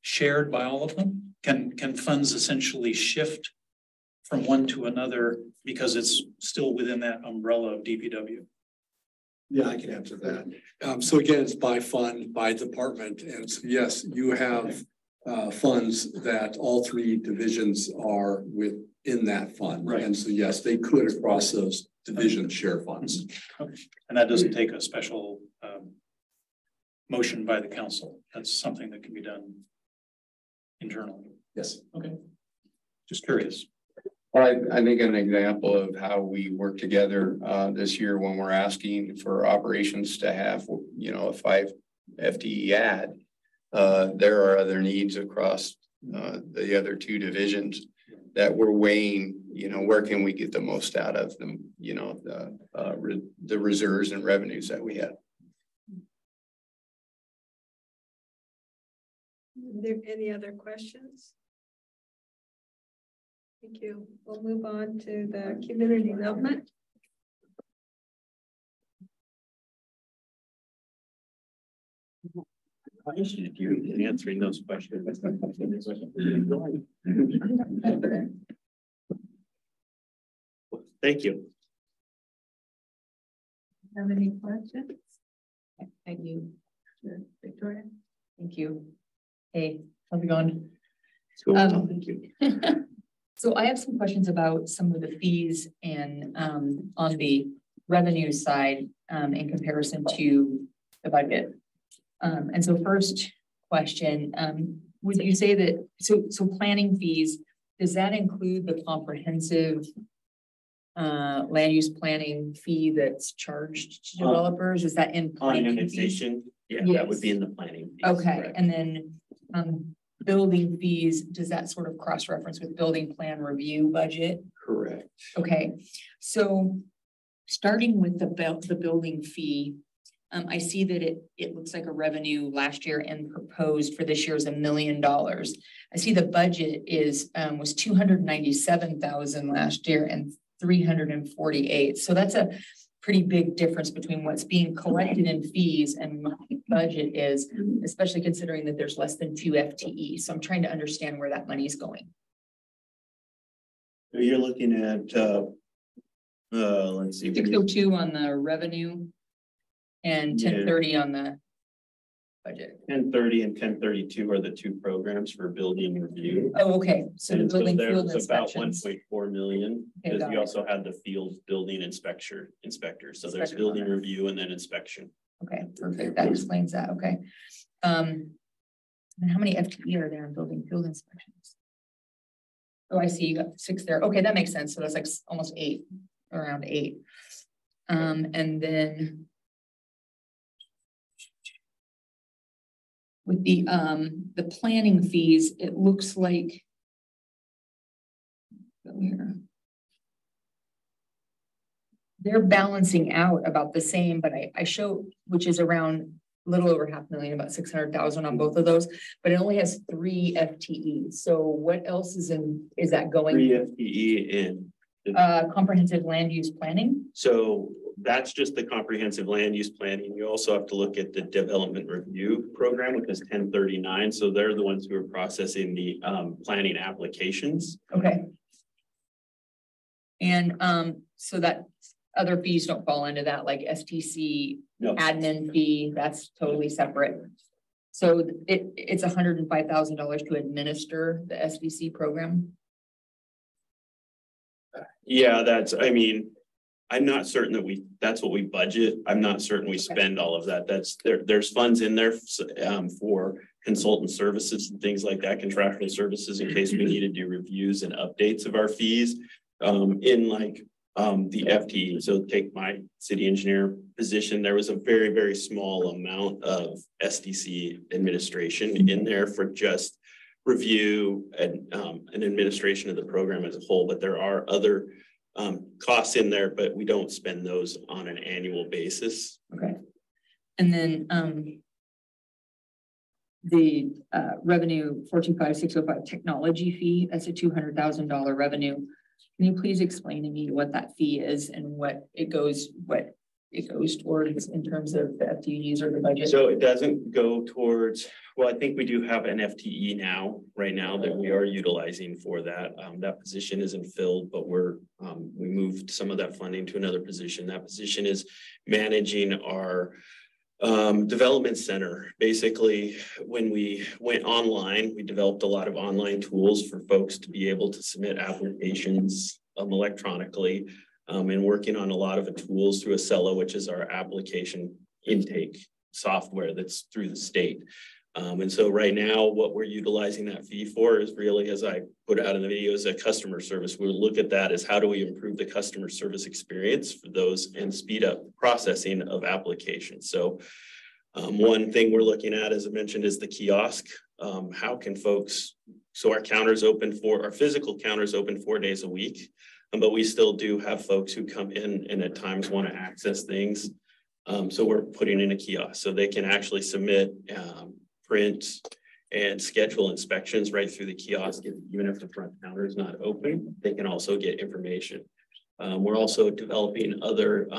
shared by all of them? Can funds essentially shift from one to another because it's still within that umbrella of DPW? Yeah, I can answer that. So again, it's by fund, by department. And so yes, you have funds that all three divisions are within that fund. Right. And so yes, they could across those divisions share funds. Okay. And that doesn't take a special motion by the council. That's something that can be done internally. Yes. Okay. Just curious. I think an example of how we work together this year when we're asking for operations to have, you know, a 5 FTE ad, there are other needs across the other two divisions that we're weighing, you know, where can we get the most out of them, you know, the reserves and revenues that we have. Are there any other questions? Thank you. We'll move on to the community development. If you're answering those questions. Thank you. Have any questions? I do. Sure. Victoria. Thank you. Hey, how's it going? Thank you. So I have some questions about some of the fees and on the revenue side in comparison to the budget. And so first question, would you say that, so planning fees, does that include the comprehensive land use planning fee that's charged to developers? Is that in planning on annexation? Yeah, yes. That would be in the planning fees. Okay, correct. and then building fees, does that sort of cross-reference with building plan review budget? Correct. Okay, so starting with the building fee, I see that it looks like a revenue last year and proposed for this year is $1 million. I see the budget was 297,000 last year and 348. So that's a pretty big difference between what's being collected in fees and what the budget is, especially considering that there's less than 2 FTE. So I'm trying to understand where that money is going. So you're looking at let's see, 602 on the revenue and 1030 on the budget. 1030 and 1032 are the two programs for building review. Oh, okay. So the building field there's about inspections. 1.4 million because you also had the field building inspector. So there's building review and then inspection. Okay, perfect. That explains that. Okay. And how many FTE are there in building field inspections? Oh, I see. You got 6 there. Okay, that makes sense. So that's like almost 8, around 8. And then with the planning fees, it looks like they're balancing out about the same, but I show, which is around a little over $500,000, about 600,000 on both of those, but it only has 3 FTE. So what else is that going? 3 FTE in comprehensive land use planning. So that's just the comprehensive land use planning. You also have to look at the development review program, which is 1039. So they're the ones who are processing the planning applications. Okay. And so that other fees don't fall into that, like STC No. admin fee, that's totally separate. So it's $105,000 to administer the SDC program. Yeah, I mean, I'm not certain that that's what we budget. I'm not certain we spend all of that. There's funds in there for consultant services and things like that, contractual services in case we need to do reviews and updates of our fees. In like the FTE, so take my city engineer position, there was a very, very small amount of SDC administration in there for just review and administration of the program as a whole, but there are other costs in there, but we don't spend those on an annual basis. Okay. And then the revenue 425,605 technology fee, that's a $200,000 revenue. Can you please explain to me what that fee is and what it goes towards in terms of the FTEs or the budget? So it doesn't go towards, well, I think we do have an FTE right now that we are utilizing for that. That position isn't filled, but we moved some of that funding to another position. That position is managing our development center. Basically, when we went online, we developed a lot of online tools for folks to be able to submit applications electronically, and working on a lot of the tools through Acela, which is our application intake software that's through the state. And so right now, what we're utilizing that fee for is really, as I put out in the video, is a customer service. We'll look at that as how do we improve the customer service experience for those and speed up processing of applications. So one thing we're looking at, as I mentioned, is the kiosk. How can folks, so our physical counters open 4 days a week, but we still do have folks who come in and at times want to access things. So we're putting in a kiosk so they can actually submit print and schedule inspections right through the kiosk. Even if the front counter is not open, they can also get information. We're also developing other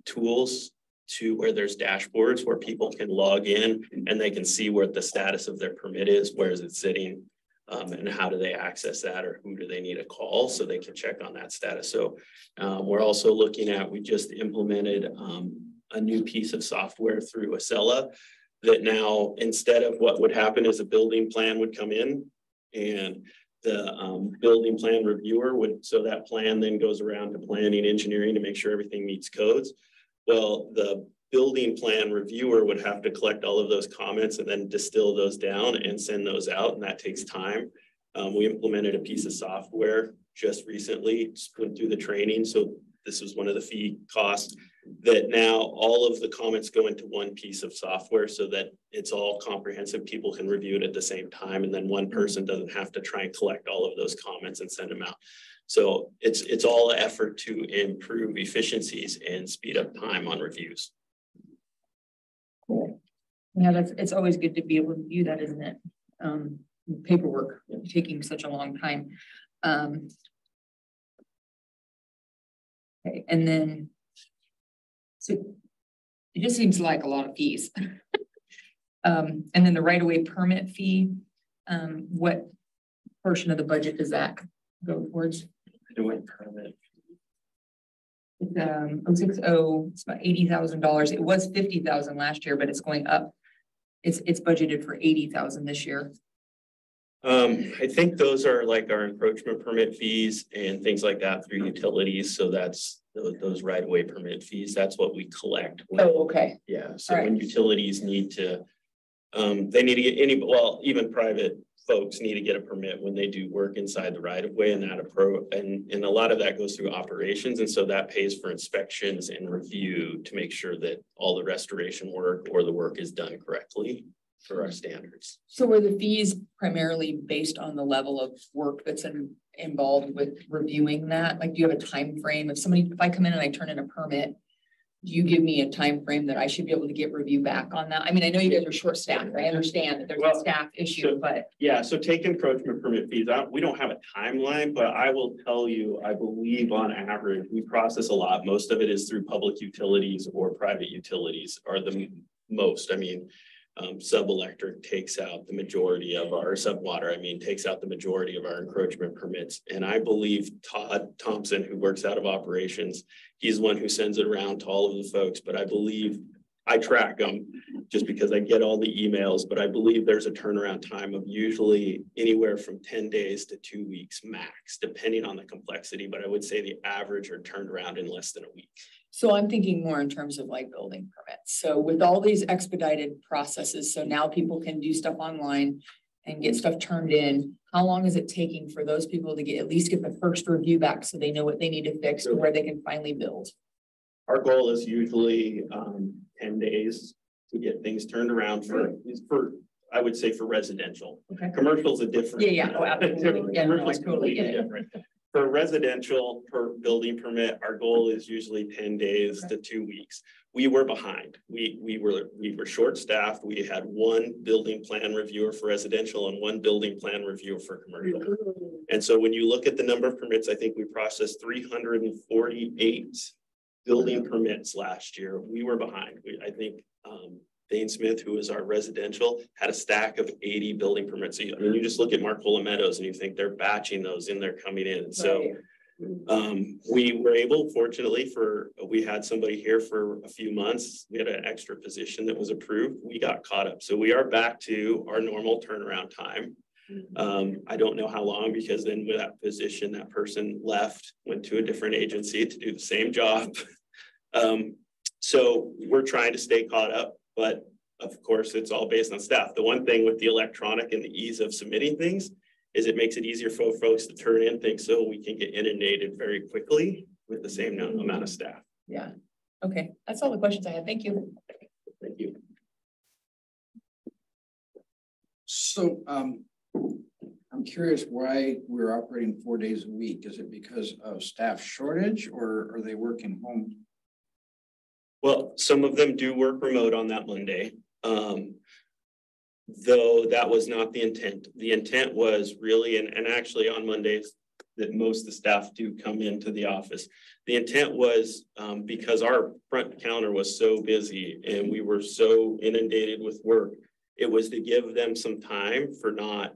tools to where there's dashboards where people can log in and they can see where the status of their permit is, where is it sitting, and how do they access that, or who do they need to call so they can check on that status. So we're also looking at, we just implemented a new piece of software through Acela that now, instead of what would happen is a building plan would come in and the building plan reviewer would, so that plan then goes around to planning, engineering to make sure everything meets codes. Well, the building plan reviewer would have to collect all of those comments and then distill those down and send those out, and that takes time. We implemented a piece of software just recently, just went through the training. So this was one of the fee costs, that now all of the comments go into one piece of software so that it's all comprehensive. People can review it at the same time, and then one person doesn't have to try and collect all of those comments and send them out. So it's all an effort to improve efficiencies and speed up time on reviews. Cool. Yeah, it's always good to be able to do that, isn't it? Paperwork taking such a long time. Okay, and then, so it just seems like a lot of fees. And then the right-of-way permit fee, what portion of the budget does that go towards? Right-of-way permit. It's 060, it's about $80,000. It was 50,000 last year, but it's going up. It's budgeted for 80,000 this year. I think those are like our encroachment permit fees and things like that through utilities. So that's those right-of-way permit fees. That's what we collect. Oh, okay. Yeah. So when utilities need to, they need to get even private folks need to get a permit when they do work inside the right-of-way, and and a lot of that goes through operations. And so that pays for inspections and review to make sure that all the restoration work or the work is done correctly for our standards. So are the fees primarily based on the level of work that's involved with reviewing that? Like, do you have a time frame? If I come in and I turn in a permit, do you give me a time frame that I should be able to get review back on that? I mean, I know you guys are short staffed. I understand that there's a staff issue, but yeah. So take encroachment permit fees out. We don't have a timeline, but I will tell you, I believe on average, we process a lot. Most of it is through public utilities or private utilities are the most. I mean, Sub-electric takes out the majority of our sub-water, takes out the majority of our encroachment permits. And I believe Todd Thompson, who works out of operations, he's the one who sends it around to all of the folks, but I believe I track them just because I get all the emails, but I believe there's a turnaround time of usually anywhere from 10 days to 2 weeks max, depending on the complexity. But I would say the average are turned around in less than a week. So I'm thinking more in terms of like building permits. So with all these expedited processes, so now people can do stuff online and get stuff turned in. How long is it taking for those people to at least get the first review back so they know what they need to fix or where they can finally build? Our goal is usually 10 days to get things turned around for I would say for residential. Okay. Commercial is a different. Yeah. Oh, absolutely. Yeah, no, I totally get it. Different. For residential, per building permit, our goal is usually 10 days to 2 weeks. We were behind. We were short-staffed. We had one building plan reviewer for residential and one building plan reviewer for commercial. And so when you look at the number of permits, I think we processed 348 building permits last year. We were behind. I think Dane Smith, who is our residential, had a stack of 80 building permits. So you just look at Marcola Meadows and you think they're batching those in, they're coming in. So we were able, fortunately, we had somebody here for a few months. We had an extra position that was approved. We got caught up. So we are back to our normal turnaround time. I don't know how long, because then with that position, that person left, went to a different agency to do the same job. So we're trying to stay caught up, but of course it's all based on staff. The one thing with the electronic and the ease of submitting things is it makes it easier for folks to turn in things so we can get inundated very quickly with the same amount of staff. Yeah. Okay. That's all the questions I had. Thank you. Thank you. So, I'm curious why we're operating 4 days a week. Is it because of staff shortage or are they working home? Well, some of them do work remote on that Monday, though that was not the intent. The intent was really, and actually on Mondays that most of the staff do come into the office. The intent was because our front counter was so busy and we were so inundated with work, it was to give them some time for not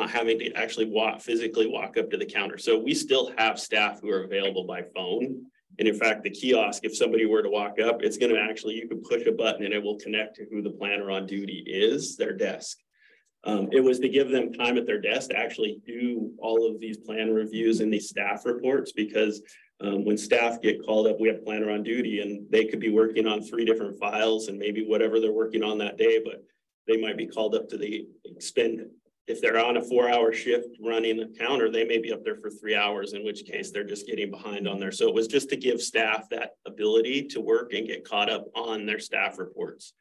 having to actually physically walk up to the counter. So we still have staff who are available by phone. And in fact, the kiosk, if somebody were to walk up, it's going to actually, you can push a button and it will connect to who the planner on duty is, their desk. It was to give them time at their desk to actually do all of these plan reviews and these staff reports, because when staff get called up, we have planner on duty and they could be working on 3 different files and maybe whatever they're working on that day, but they might be called up to if they're on a 4-hour shift running the counter, they may be up there for 3 hours, in which case they're just getting behind on there. So it was just to give staff that ability to work and get caught up on their staff reports.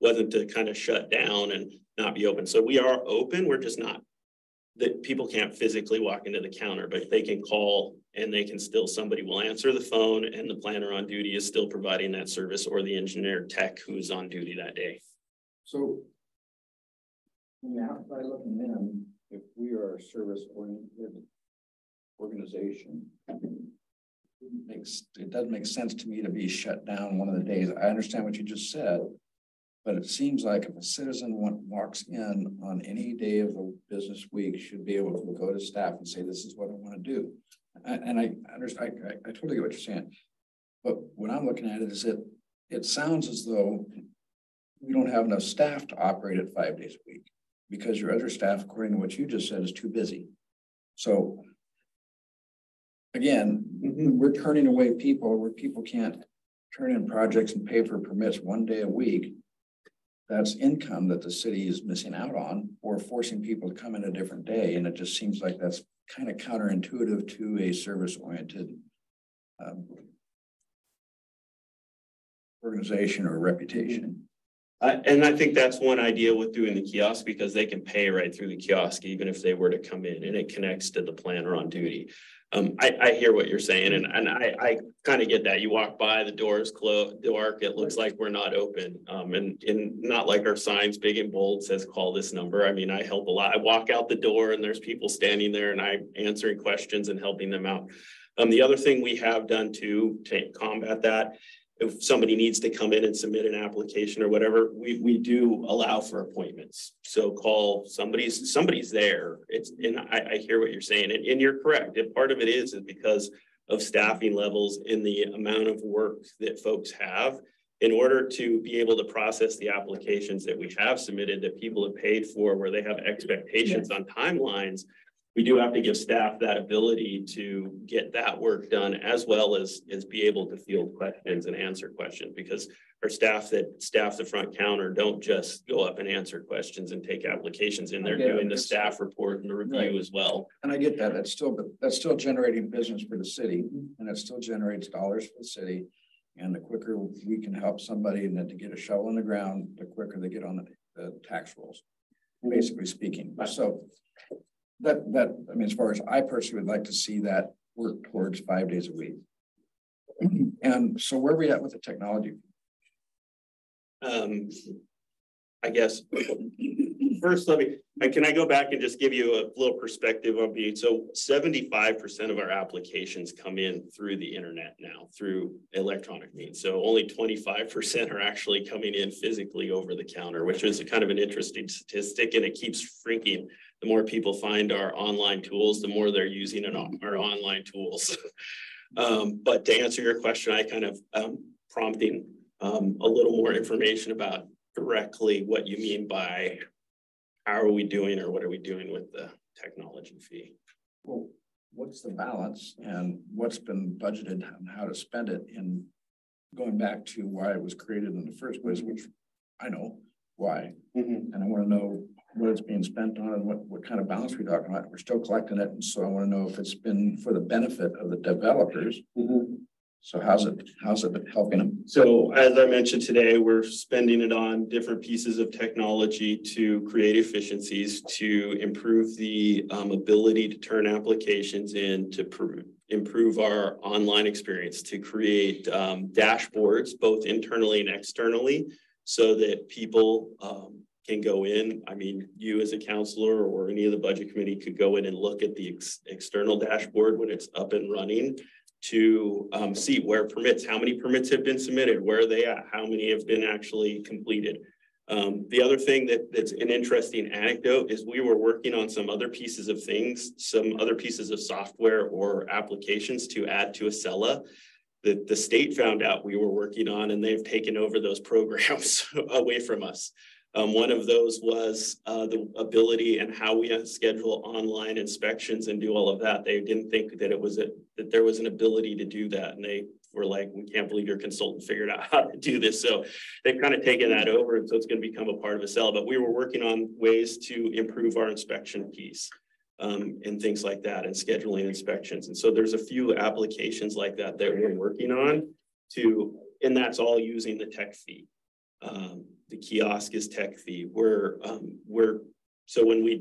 Wasn't to kind of shut down and not be open. So we are open. We're just not, that people can't physically walk into the counter, but they can call and they can still, somebody will answer the phone and the planner on duty is still providing that service, or the engineer tech who's on duty that day. So, from the outside looking in, if we are a service-oriented organization, it doesn't make sense to me to be shut down one of the days. I understand what you just said, but it seems like if a citizen walks in on any day of the business week, should be able to go to staff and say, this is what I want to do. And I understand, I totally get what you're saying. But what I'm looking at it is it sounds as though we don't have enough staff to operate it 5 days a week, because your other staff, according to what you just said, is too busy. So again, we're turning away people where people can't turn in projects and pay for permits 1 day a week. That's income that the city is missing out on, or forcing people to come in a different day. And it just seems like that's kind of counterintuitive to a service-oriented organization or reputation. And I think that's one idea with doing the kiosk, because they can pay right through the kiosk, even if they were to come in, and it connects to the planner on duty. I hear what you're saying, and I kind of get that. You walk by, the doors closed, dark, it looks like we're not open. And not like our signs big and bold says, call this number. I mean, I help a lot. I walk out the door and there's people standing there and I'm answering questions and helping them out. The other thing we have done to combat that, if somebody needs to come in and submit an application or whatever, we do allow for appointments. So call somebody's there. And I hear what you're saying, and you're correct. And part of it is because of staffing levels in the amount of work that folks have. In order to be able to process the applications that we have submitted that people have paid for, where they have expectations on timelines, we do have to give staff that ability to get that work done, as well as be able to field questions and answer questions, because our staff that staff the front counter don't just go up and answer questions and take applications in. They're doing the staff report and the review as well. And I get that. That's still generating business for the city, and it still generates dollars for the city. And the quicker we can help somebody and then to get a shovel in the ground, the quicker they get on the tax rolls, basically speaking. So I mean, as far as I personally would like to see that work towards 5 days a week. And so where are we at with the technology? I guess first, can I go back and just give you a little perspective on me? So 75% of our applications come in through the internet now, through electronic means. So only 25% are actually coming in physically over the counter, which is kind of an interesting statistic, and it keeps shrinking. The more people find our online tools, the more they're using our online tools. But to answer your question, I kind of prompting a little more information about directly what you mean by how are we doing, or what are we doing with the technology fee? Well, what's the balance and what's been budgeted and how to spend it, in going back to why it was created in the first place, which I know why. And I want to know what it's being spent on and what kind of balance we're talking about. We're still collecting it. And so I want to know if it's been for the benefit of the developers. So how's it helping them? So as I mentioned today, we're spending it on different pieces of technology to create efficiencies, to improve the ability to turn applications in, to improve our online experience, to create dashboards, both internally and externally, so that people can go in. I mean, you as a counselor or any of the budget committee could go in and look at the external dashboard when it's up and running, to see where permits, how many permits have been submitted, where are they at, how many have been actually completed. The other thing that's an interesting anecdote is we were working on some other pieces of things, some other pieces of software or applications to add to Acela that the state found out we were working on, and they've taken over those programs away from us. One of those was the ability and how we schedule online inspections and do all of that. They didn't think that that there was an ability to do that. And they were like, we can't believe your consultant figured out how to do this. So they've kind of taken that over. And so it's going to become a part of Acela. But we were working on ways to improve our inspection piece and things like that, and scheduling inspections. And so there's a few applications like that we're working on and that's all using the tech fee. The kiosk is tech fee. So when we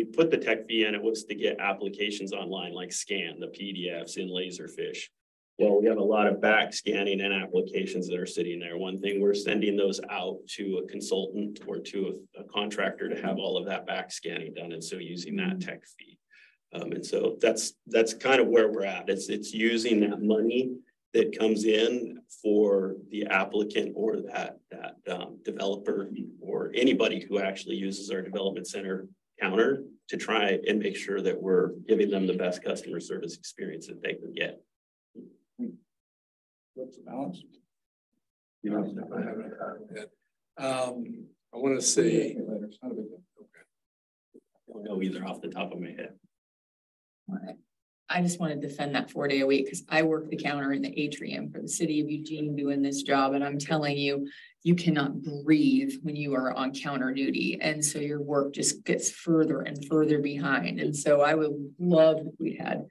put the tech fee in, it was to get applications online, like scan the PDFs in Laserfish. Well, we have a lot of back scanning and applications that are sitting there. One thing, we're sending those out to a consultant or to a contractor to have all of that back scanning done. And so using that tech fee. And so that's kind of where we're at. It's using that money that comes in for the applicant or that developer or anybody who actually uses our development center counter to try and make sure that we're giving them the best customer service experience that they can get. What's the balance? I want to say, I don't know either off the top of my head. I just want to defend that 4 day a week, because I work the counter in the atrium for the city of Eugene doing this job. And I'm telling you, you cannot breathe when you are on counter duty. And so your work just gets further and further behind. And so I would love if we had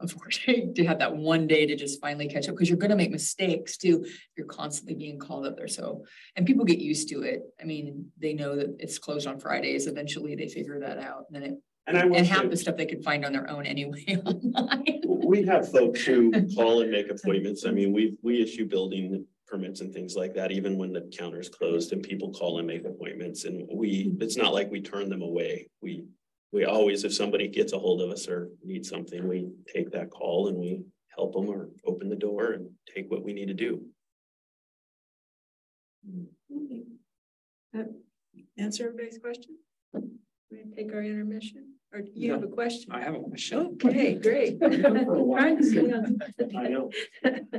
a 4 day to have that 1 day to just finally catch up, because you're going to make mistakes too. You're constantly being called up there. So, and people get used to it. I mean, they know that it's closed on Fridays. Eventually they figure that out. And then and half the stuff they could find on their own anyway online. We have folks who call and make appointments. I mean, we issue building permits and things like that, even when the counter is closed, and people call and make appointments. And it's not like we turn them away. We always, if somebody gets a hold of us or needs something, we take that call and we help them or open the door and take what we need to do. Answer everybody's question? We take our intermission, or do you have a question? I have a question. Okay, great. Trying to stay on. I know.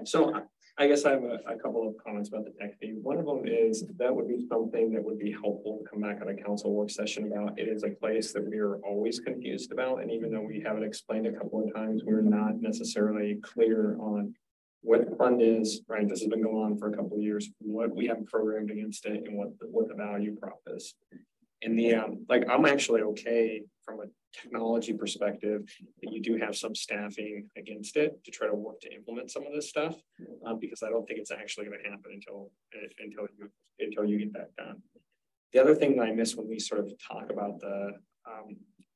So I guess I have a couple of comments about the tech fee. One of them is that would be something that would be helpful to come back at a council work session about. It is a place that we are always confused about. And even though we have it explained a couple of times, we're not necessarily clear on what the fund is, right? This has been going on for a couple of years, what we have programmed against it and what the value prop is. And the, like, I'm actually okay from a technology perspective that you do have some staffing against it to try to work to implement some of this stuff, because I don't think it's actually going to happen until you get that done. The other thing that I miss when we sort of talk about the,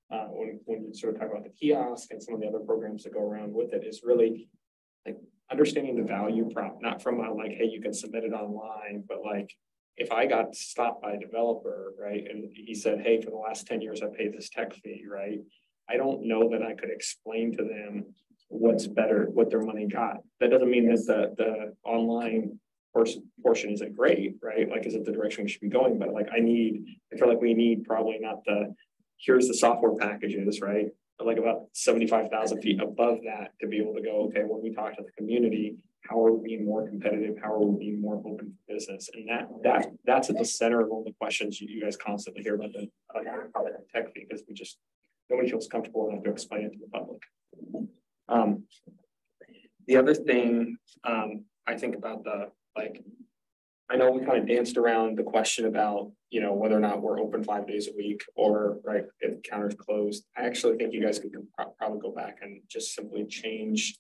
when we sort of talk about the kiosk and some of the other programs that go around with it is really like understanding the value prop, not from a, like, hey, you can submit it online, but like, if I got stopped by a developer, right, and he said, hey, for the last 10 years, I paid this tech fee, right? I don't know that I could explain to them what's better, what their money got. That doesn't mean that the online portion isn't great, right? Like, is it the direction we should be going? But like, I feel like we need probably not here's the software packages, right? But like about 75,000 feet above that to be able to go, okay, when we talk to the community, how are we being more competitive? How are we being more open for business? And that's at the center of all the questions you guys constantly hear about the tech fee, because nobody feels comfortable enough to explain it to the public. The other thing I think about I know we kind of danced around the question about, whether or not we're open 5 days a week or right if the counter's closed. I actually think you guys could probably go back and just simply change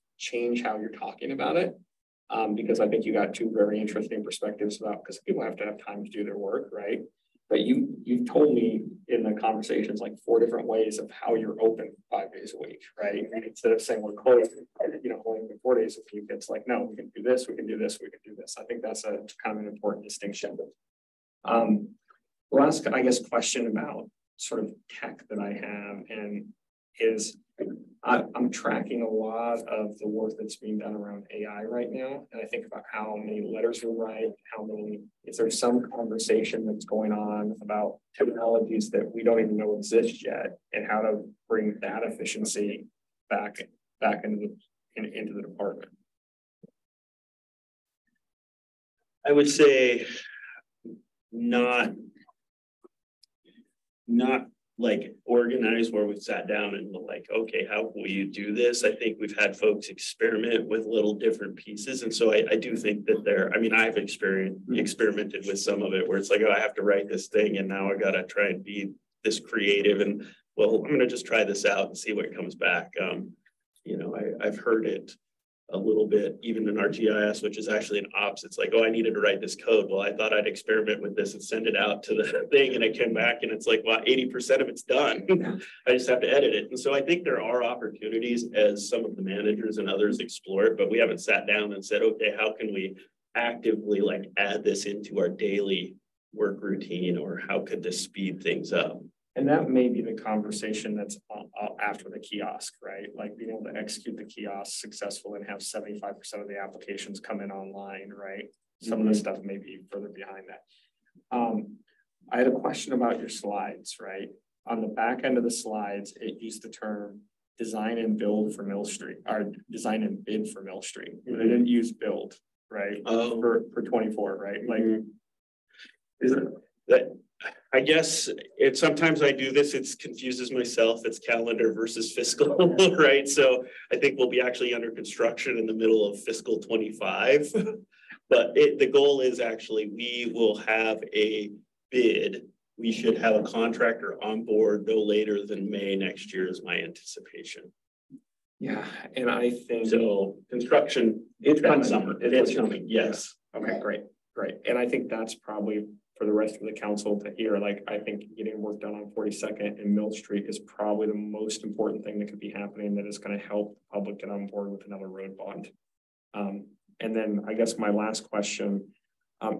how you're talking about it. Because I think you got two very interesting perspectives about, because people have to have time to do their work, right? But you've told me in the conversations like 4 different ways of how you're open 5 days a week, right? And instead of saying we're closed, only open 4 days a week, it's like, no, we can do this, we can do this, we can do this. I think that's a kind of an important distinction. The last, I guess, question about sort of tech that I have is I'm tracking a lot of the work that's being done around AI right now. And I think about how many letters we write, is there some conversation that's going on about technologies that we don't even know exist yet and how to bring that efficiency back into the department. I would say not like organized where we've sat down and like, okay, how will you do this? I think we've had folks experiment with little different pieces. And so I do think that I've experimented with some of it where it's like, oh, I have to write this thing and now I got to try and be this creative and well, I'm going to just try this out and see what comes back. I've heard it a little bit, even in our GIS, which is actually an ops. It's like, oh, I needed to write this code. Well, I thought I'd experiment with this and send it out to the thing. And I came back and it's like, well, 80% of it's done. I just have to edit it. And so I think there are opportunities as some of the managers and others explore it, but we haven't sat down and said, okay, how can we actively like add this into our daily work routine, or how could this speed things up? And that may be the conversation that's after the kiosk, right? Like being able to execute the kiosk successfully and have 75% of the applications come in online, right? Some of the stuff may be further behind that. I had a question about your slides, right? On the back end of the slides, it used the term design and build for Mill Street, or design and bid for Mill Street. They didn't use build, right? For 24, right? Like, is it that? I guess sometimes I do this, it confuses myself. It's calendar versus fiscal, right? So I think we'll be actually under construction in the middle of fiscal 25. But the goal is actually we will have a bid. We should have a contractor on board no later than May next year is my anticipation. Yeah, and I think so. Construction, it's coming. It's coming. Yes. Okay, great. And I think that's probably for the rest of the council to hear. Like, I think getting work done on 42nd and Mill Street is probably the most important thing that could be happening that is going to help the public get on board with another road bond. And then I guess my last question,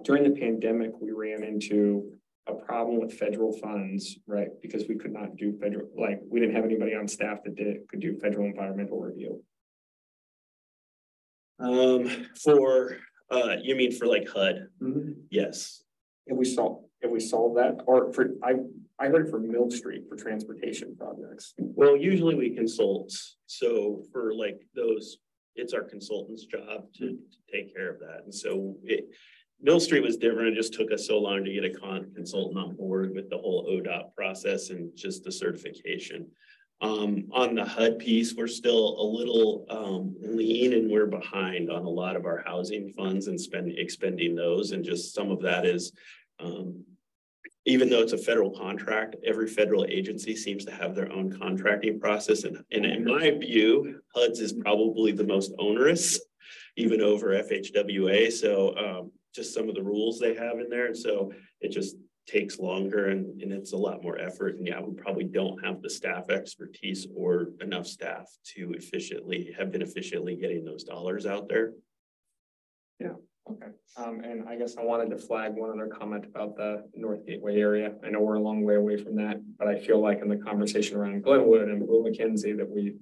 during the pandemic, we ran into a problem with federal funds, right? Because we could not do federal, like we didn't have anybody on staff that could do federal environmental review. For You mean for like HUD? Yes. If we solve that, or for, I heard for Mill Street for transportation projects. Well, usually we consult. So for like those, it's our consultant's job to take care of that. And so Mill Street was different. It just took us so long to get a consultant on board with the whole ODOT process and just the certification. On the HUD piece, we're still a little lean and we're behind on a lot of our housing funds and expending those. And just some of that is, even though it's a federal contract, every federal agency seems to have their own contracting process. And in my view, HUD's is probably the most onerous, even over FHWA. So just some of the rules they have in there. And so it just takes longer and it's a lot more effort. And yeah, we probably don't have the staff expertise or enough staff to have been efficiently getting those dollars out there. Yeah, okay. And I guess I wanted to flag one other comment about the North Gateway area. I know we're a long way away from that, but I feel like in the conversation around Glenwood and Blue McKenzie that we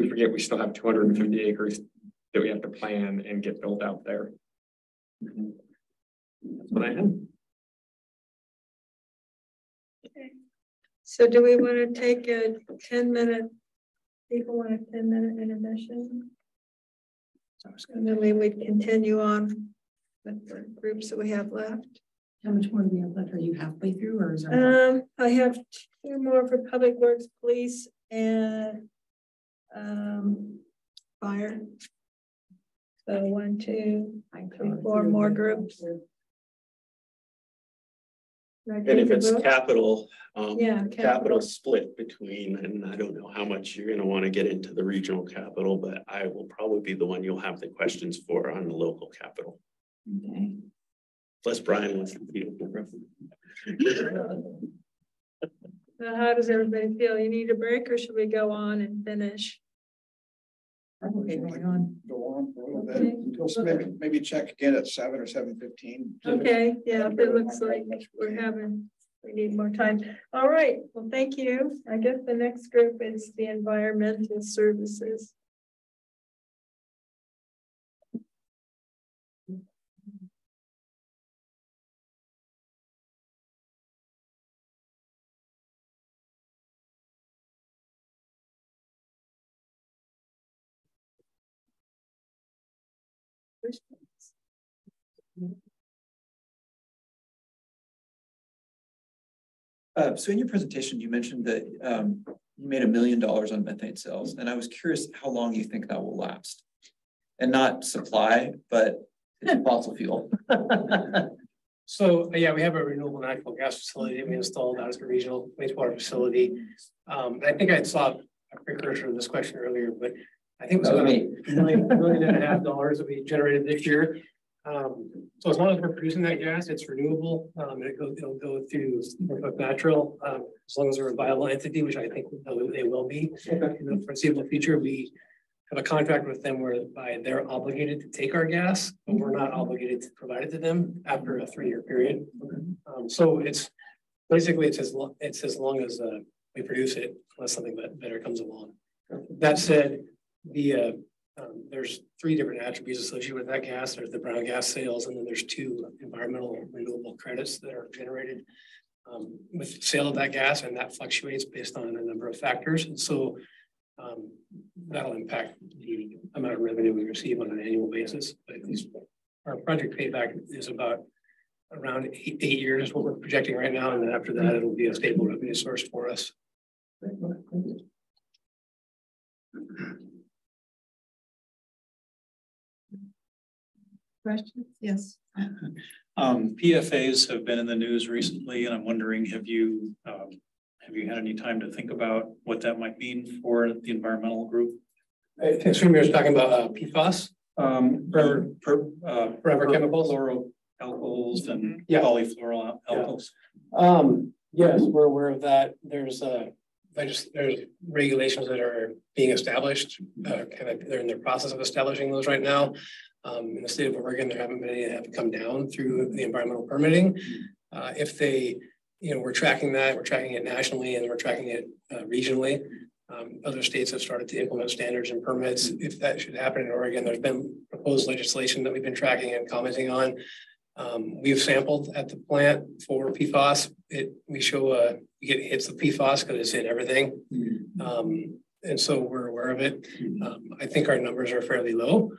forget we still have 250 acres that we have to plan and get built out there. That's what I have. Okay. So do we want to take a 10-minute, people want a 10-minute intermission? And then we would continue on with the groups that we have left. How much more do we have left? Are you halfway through or is there I have 2 more for Public Works, Police, and Fire. So 1, 2, 3, 4 more groups. And if it's capital, yeah, capital split between, and I don't know how much you're going to want to get into the regional capital, but I will probably be the one you'll have the questions for on the local capital. Okay. Plus Brian wants to be. So how does everybody feel? You need a break or should we go on and finish? Okay, going on. Go on for a little bit until maybe check again at 7 or 7:15. Okay, yeah, it looks like we need more time. All right, well, thank you. I guess the next group is the environmental services. So in your presentation, you mentioned that you made $1 million on methane sales, and I was curious how long you think that will last, and not supply, but it's a fossil fuel. So yeah, we have a renewable natural gas facility that we installed out as a regional wastewater facility. I think I saw a precursor to this question earlier, but I think it was about $1.5 million that we generated this year. So as long as we're producing that gas, it's renewable. It'll go through natural, as long as they're a viable entity, which I think they will be in the foreseeable future. We have a contract with them whereby they're obligated to take our gas, but we're not obligated to provide it to them after a 3-year period. So it's basically it's as long as we produce it, unless something better comes along. That said, there's 3 different attributes associated with that gas. There's the brown gas sales, and then there's 2 environmental renewable credits that are generated with sale of that gas, and that fluctuates based on a number of factors. And so that'll impact the amount of revenue we receive on an annual basis. But our project payback is about around 8 years, what we're projecting right now. And then after that, it'll be a stable revenue source for us. questions? Yes. PFAs have been in the news recently, and I'm wondering, have you had any time to think about what that might mean for the environmental group? I assume you're talking about PFAS? Forever chemicals, alcohols and polyfluoroalkyls. Yes, we're aware of that. There's regulations that are being established. They're in the process of establishing those right now. In the state of Oregon, there haven't been any that have come down through the environmental permitting. If they, we're tracking that, we're tracking it nationally, and we're tracking it regionally. Other states have started to implement standards and permits. If that should happen in Oregon, there's been proposals proposed legislation that we've been tracking and commenting on. We've sampled at the plant for PFAS. We show we get hits of PFAS because it's in everything. And so we're aware of it. I think our numbers are fairly low.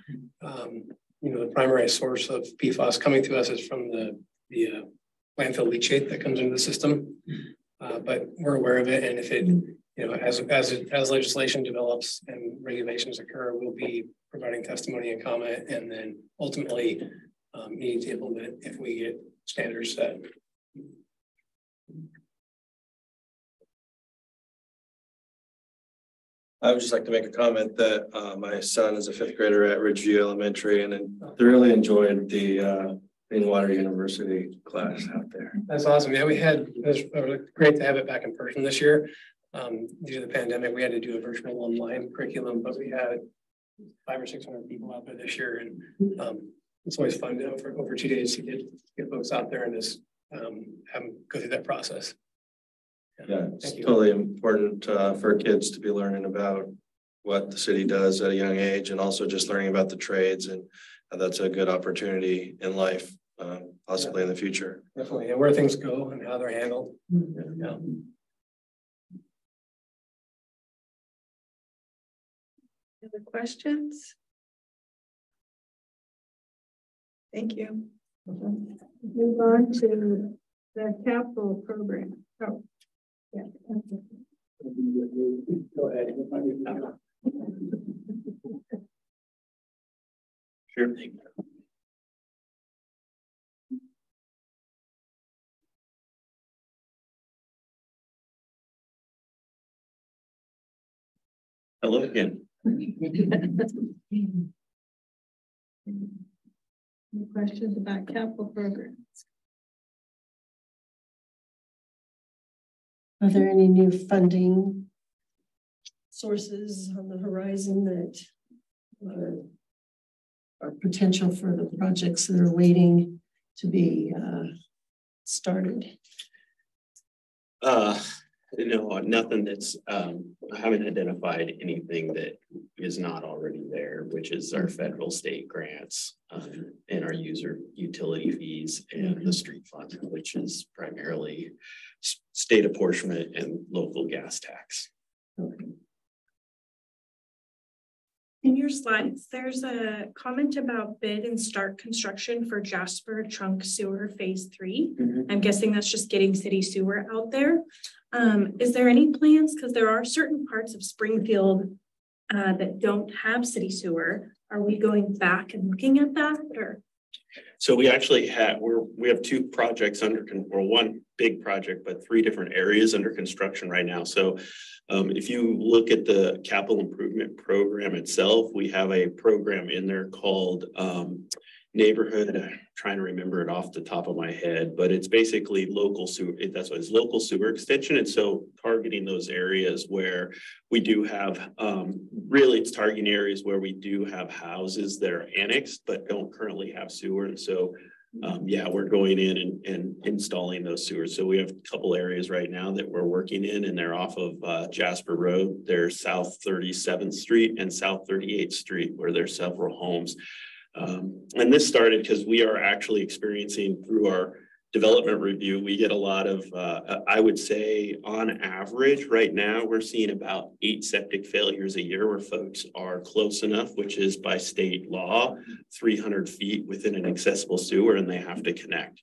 You know, the primary source of PFAS coming to us is from the landfill leachate that comes into the system. But we're aware of it, and if it, you know, as legislation develops and regulations occur, we'll be providing testimony and comment, and then ultimately needing to implement if we get standards set. I would just like to make a comment that my son is a 5th grader at Ridgeview Elementary and thoroughly enjoyed the Clean Water University class out there. That's awesome. Yeah, it was great to have it back in person this year. Due to the pandemic, we had to do a virtual online curriculum, but we had 500 or 600 people out there this year, and it's always fun to for over 2 days to get folks out there and just have them go through that process. Yeah, it's totally important for kids to be learning about what the city does at a young age, and also just learning about the trades, and that's a good opportunity in life, possibly in the future. Definitely, and where things go and how they're handled. Yeah. Other questions? Thank you. Move on to the capital program. Oh, yeah. Go ahead. Sure. Hello again. Any questions about capital programs? Are there any new funding sources on the horizon that are potential for the projects that are waiting to be started? No, nothing that's, I haven't identified anything that is not already there, which is our federal state grants and our user utility fees and the street fund, which is primarily state apportionment and local gas tax. Okay. In your slides, there's a comment about bid and start construction for Jasper Trunk Sewer Phase 3. I'm guessing that's just getting city sewer out there. Is there any plans? Because there are certain parts of Springfield that don't have city sewer. Are we going back and looking at that, or? So we actually we have 2 projects or one big project, but 3 different areas under construction right now. So if you look at the capital improvement program itself, we have a program in there called neighborhood. I'm trying to remember it off the top of my head, but it's basically local sewer. That's what it's, local sewer extension. And so targeting those areas where we do have, really it's targeting areas where we do have houses that are annexed, but don't currently have sewer. And so yeah, we're going in and installing those sewers. So we have a couple areas right now that we're working in, and they're off of Jasper Road. They're South 37th Street and South 38th Street, where there's several homes. And this started because we are actually experiencing through our development review, we get a lot of, I would say on average right now, we're seeing about 8 septic failures a year where folks are close enough, which is by state law, 300 feet within an accessible sewer, and they have to connect.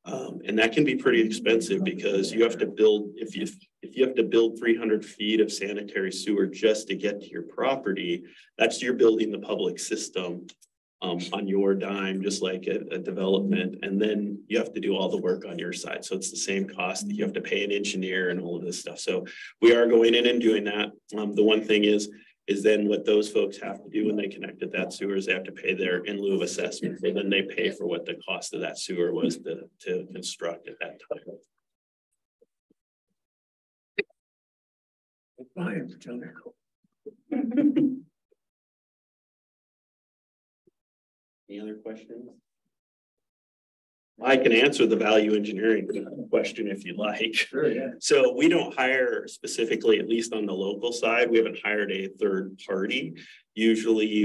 And that can be pretty expensive because you have to build, if you have to build 300 feet of sanitary sewer just to get to your property, you're building the public system on your dime, just like a development, and then you have to do all the work on your side. So it's the same cost that you have to pay an engineer and all of this stuff. So we are going in and doing that. The one thing is then what those folks have to do when they connected that sewer is they have to pay their in lieu of assessment. So then they pay for what the cost of that sewer was to construct at that time. Any other questions? I can answer the value engineering question if you like. Sure, yeah. So we don't hire specifically, at least on the local side, we haven't hired a third party. Usually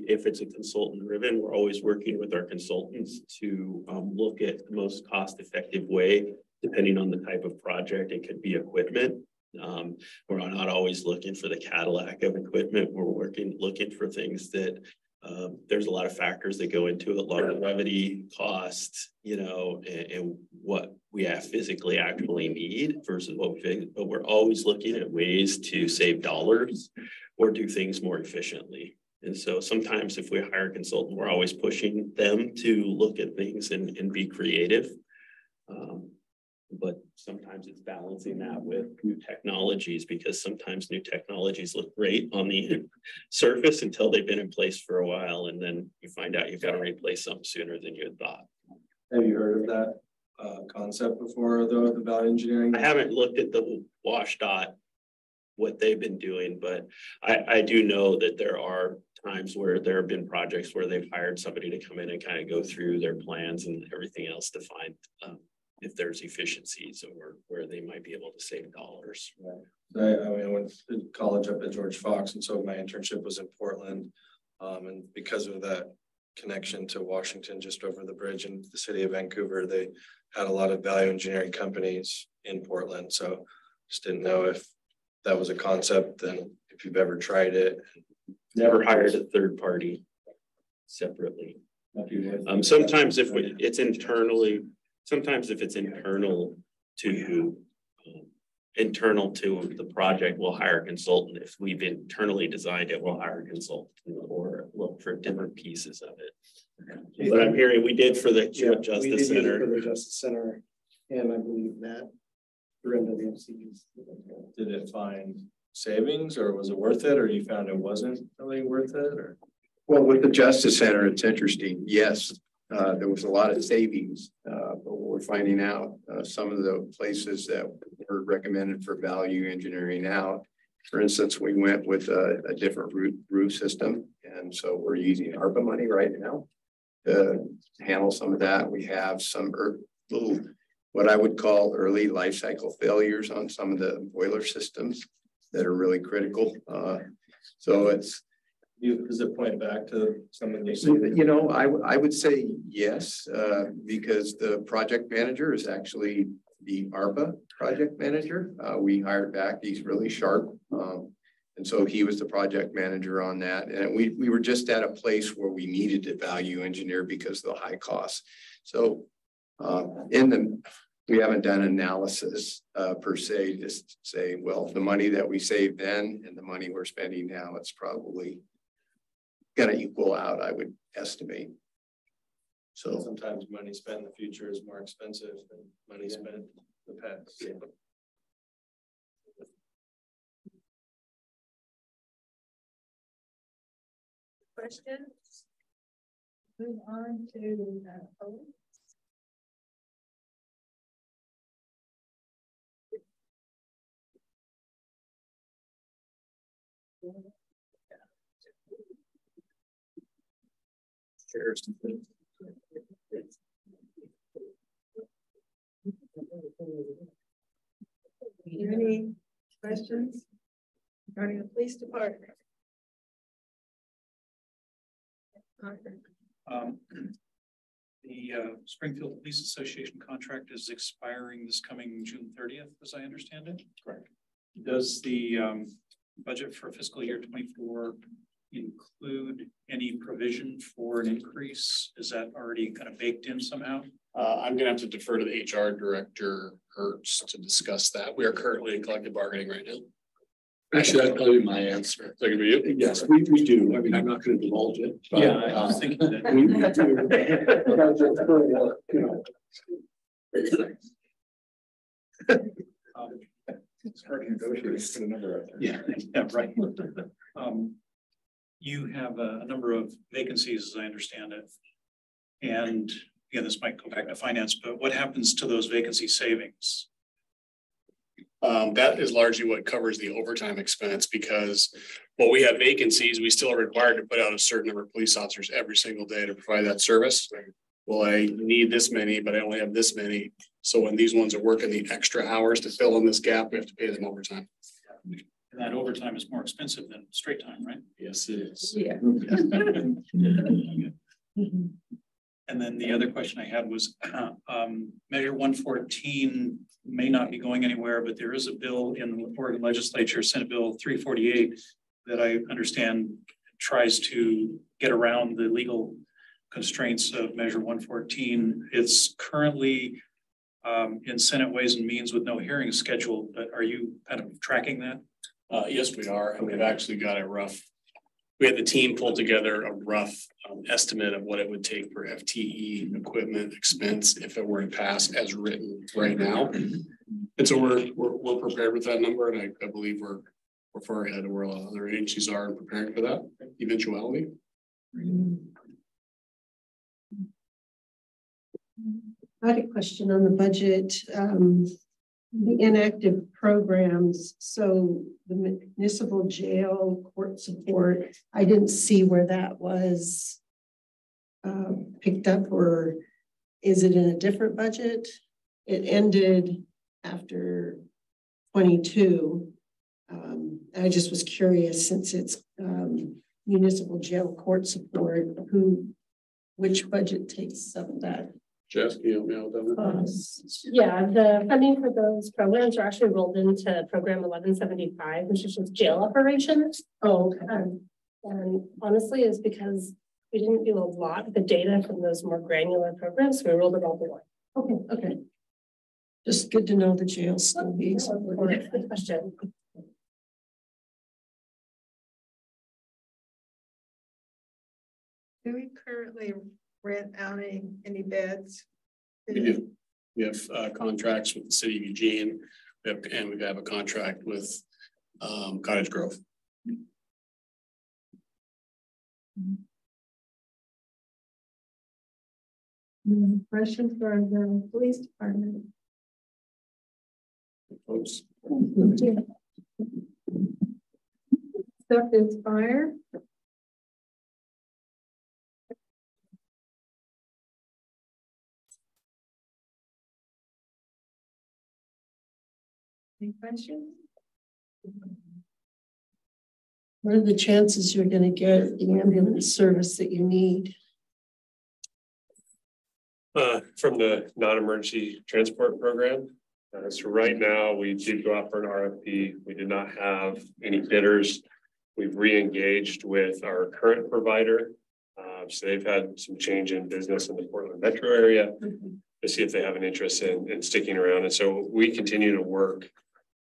if it's a consultant driven, we're always working with our consultants to look at the most cost effective way, depending on the type of project. It could be equipment. We're not always looking for the Cadillac of equipment. We're looking for things that there's a lot of factors that go into it, longevity, cost, you know, and what we have physically actually need versus what we think. But we're always looking at ways to save dollars or do things more efficiently. And so sometimes if we hire a consultant, we're always pushing them to look at things and be creative. But sometimes it's balancing that with new technologies, because sometimes new technologies look great on the surface until they've been in place for a while. And then you find out you've got to replace something sooner than you had thought. Have you heard of that concept before, though, the value engineering? I haven't looked at the WashDOT, what they've been doing, but I do know that there are times where there have been projects where they've hired somebody to come in and kind of go through their plans and everything else to find if there's efficiencies or where they might be able to save dollars. Right. I mean, I went to college up at George Fox, and so my internship was in Portland. And because of that connection to Washington, just over the bridge in the city of Vancouver, they had a lot of value engineering companies in Portland. So just didn't know if that was a concept and if you've ever tried it. Never hired a third party separately. Sometimes if it's internally, sometimes if it's internal to the project, we'll hire a consultant. If we've internally designed it, we'll hire a consultant or look for different pieces of it. But I'm hearing we did for the Justice Center. For the Justice Center, and I believe that through NWC. Did it find savings, or was it worth it, or you found it wasn't really worth it? Or well, with the Justice Center, it's interesting. Yes, there was a lot of savings, but we're finding out some of the places that were recommended for value engineering out. For instance, we went with a different roof system, and so we're using ARPA money right now to handle some of that. We have some little, what I would call early life cycle failures on some of the boiler systems that are really critical. So it's, does it point back to something they say? You know, I would say yes, because the project manager is actually the ARPA project manager. We hired back, he's really sharp. And so he was the project manager on that. And we were just at a place where we needed to value engineer because of the high costs. So we haven't done analysis per se, just to say, well, the money that we saved then and the money we're spending now, it's probably going to equal out, I would estimate. So sometimes money spent in the future is more expensive than money spent in the past. Yeah. Questions? Move on to any questions regarding the police department? The Springfield Police Association contract is expiring this coming June 30th, as I understand it. Correct. Does the budget for fiscal year 24 include any provision for an increase? Is that already kind of baked in somehow? I'm gonna have to defer to the HR director, Hertz, to discuss that. We are currently in collective bargaining right now. Actually, that'd probably be my answer. Is that gonna be you? Yes, we do. I mean, I'm not gonna divulge it. But, yeah, I was thinking that. We it's hard to negotiate to the number of. Yeah, right. You have a number of vacancies, as I understand it. And again, this might go back to finance, but what happens to those vacancy savings? That is largely what covers the overtime expense, because while we have vacancies, we still are required to put out a certain number of police officers every single day to provide that service. well, I need this many, but I only have this many. So when these ones are working the extra hours to fill in this gap, we have to pay them overtime. And that overtime is more expensive than straight time, right? Yes, it is. Yeah. And then the other question I had was, Measure 114 may not be going anywhere, but there is a bill in the Oregon legislature, Senate Bill 348, that I understand tries to get around the legal constraints of Measure 114. It's currently in Senate Ways and Means with no hearing scheduled, but are you kind of tracking that? Yes, we are. And we've actually got a rough, we had the team pull together a rough estimate of what it would take for FTE equipment expense if it were to pass as written right now. And so we're prepared with that number. And I believe we're far ahead of where a lot of other agencies are in preparing for that eventuality. I had a question on the budget, the inactive programs. So the municipal jail court support, I didn't see where that was picked up, or is it in a different budget? It ended after 22. I just was curious, since it's municipal jail court support, which budget takes up that? Jess, can you help me out with that? Yeah, the funding for those programs are actually rolled into program 1175, which is just jail operations. Oh, okay. And honestly, is because we didn't do a lot of the data from those more granular programs, so we rolled it all to one. Okay. Just good to know the jail still being supported. Good question. Do we currently rent out any beds? We do. We have contracts with the city of Eugene. And we have a contract with Cottage Grove. Questions for the police department? Folks. Stuff is fire. Any questions? What are the chances you're going to get the ambulance service that you need? From the non-emergency transport program. So right now we did go out for an RFP. We did not have any bidders. We've re-engaged with our current provider. So they've had some change in business in the Portland metro area to see if they have an interest in sticking around. And so we continue to work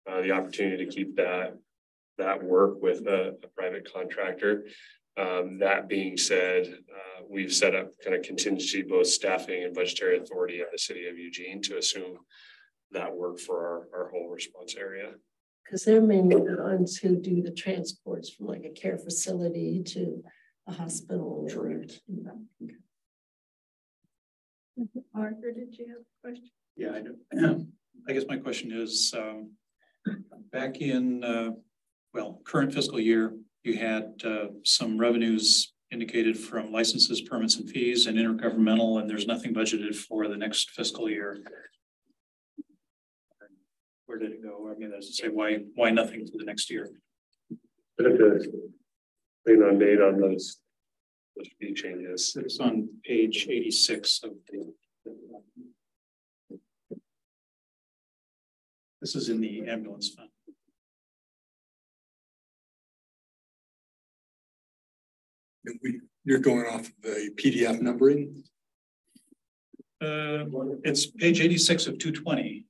the opportunity to keep that work with a private contractor. That being said, we've set up kind of contingency, both staffing and budgetary authority at the city of Eugene to assume that work for our whole response area. Because they're mainly the ones who do the transports from like a care facility to a hospital. Correct. Arthur, did you have a question? Yeah, I do. I guess my question is, back in, current fiscal year, you had some revenues indicated from licenses, permits, and fees and intergovernmental, and there's nothing budgeted for the next fiscal year. Where did it go? I mean, that's to say, why nothing for the next year? Thing on date on those fee changes. It's on page 86 of the. This is in the ambulance fund. You're going off the PDF numbering? It's page 86 of 220.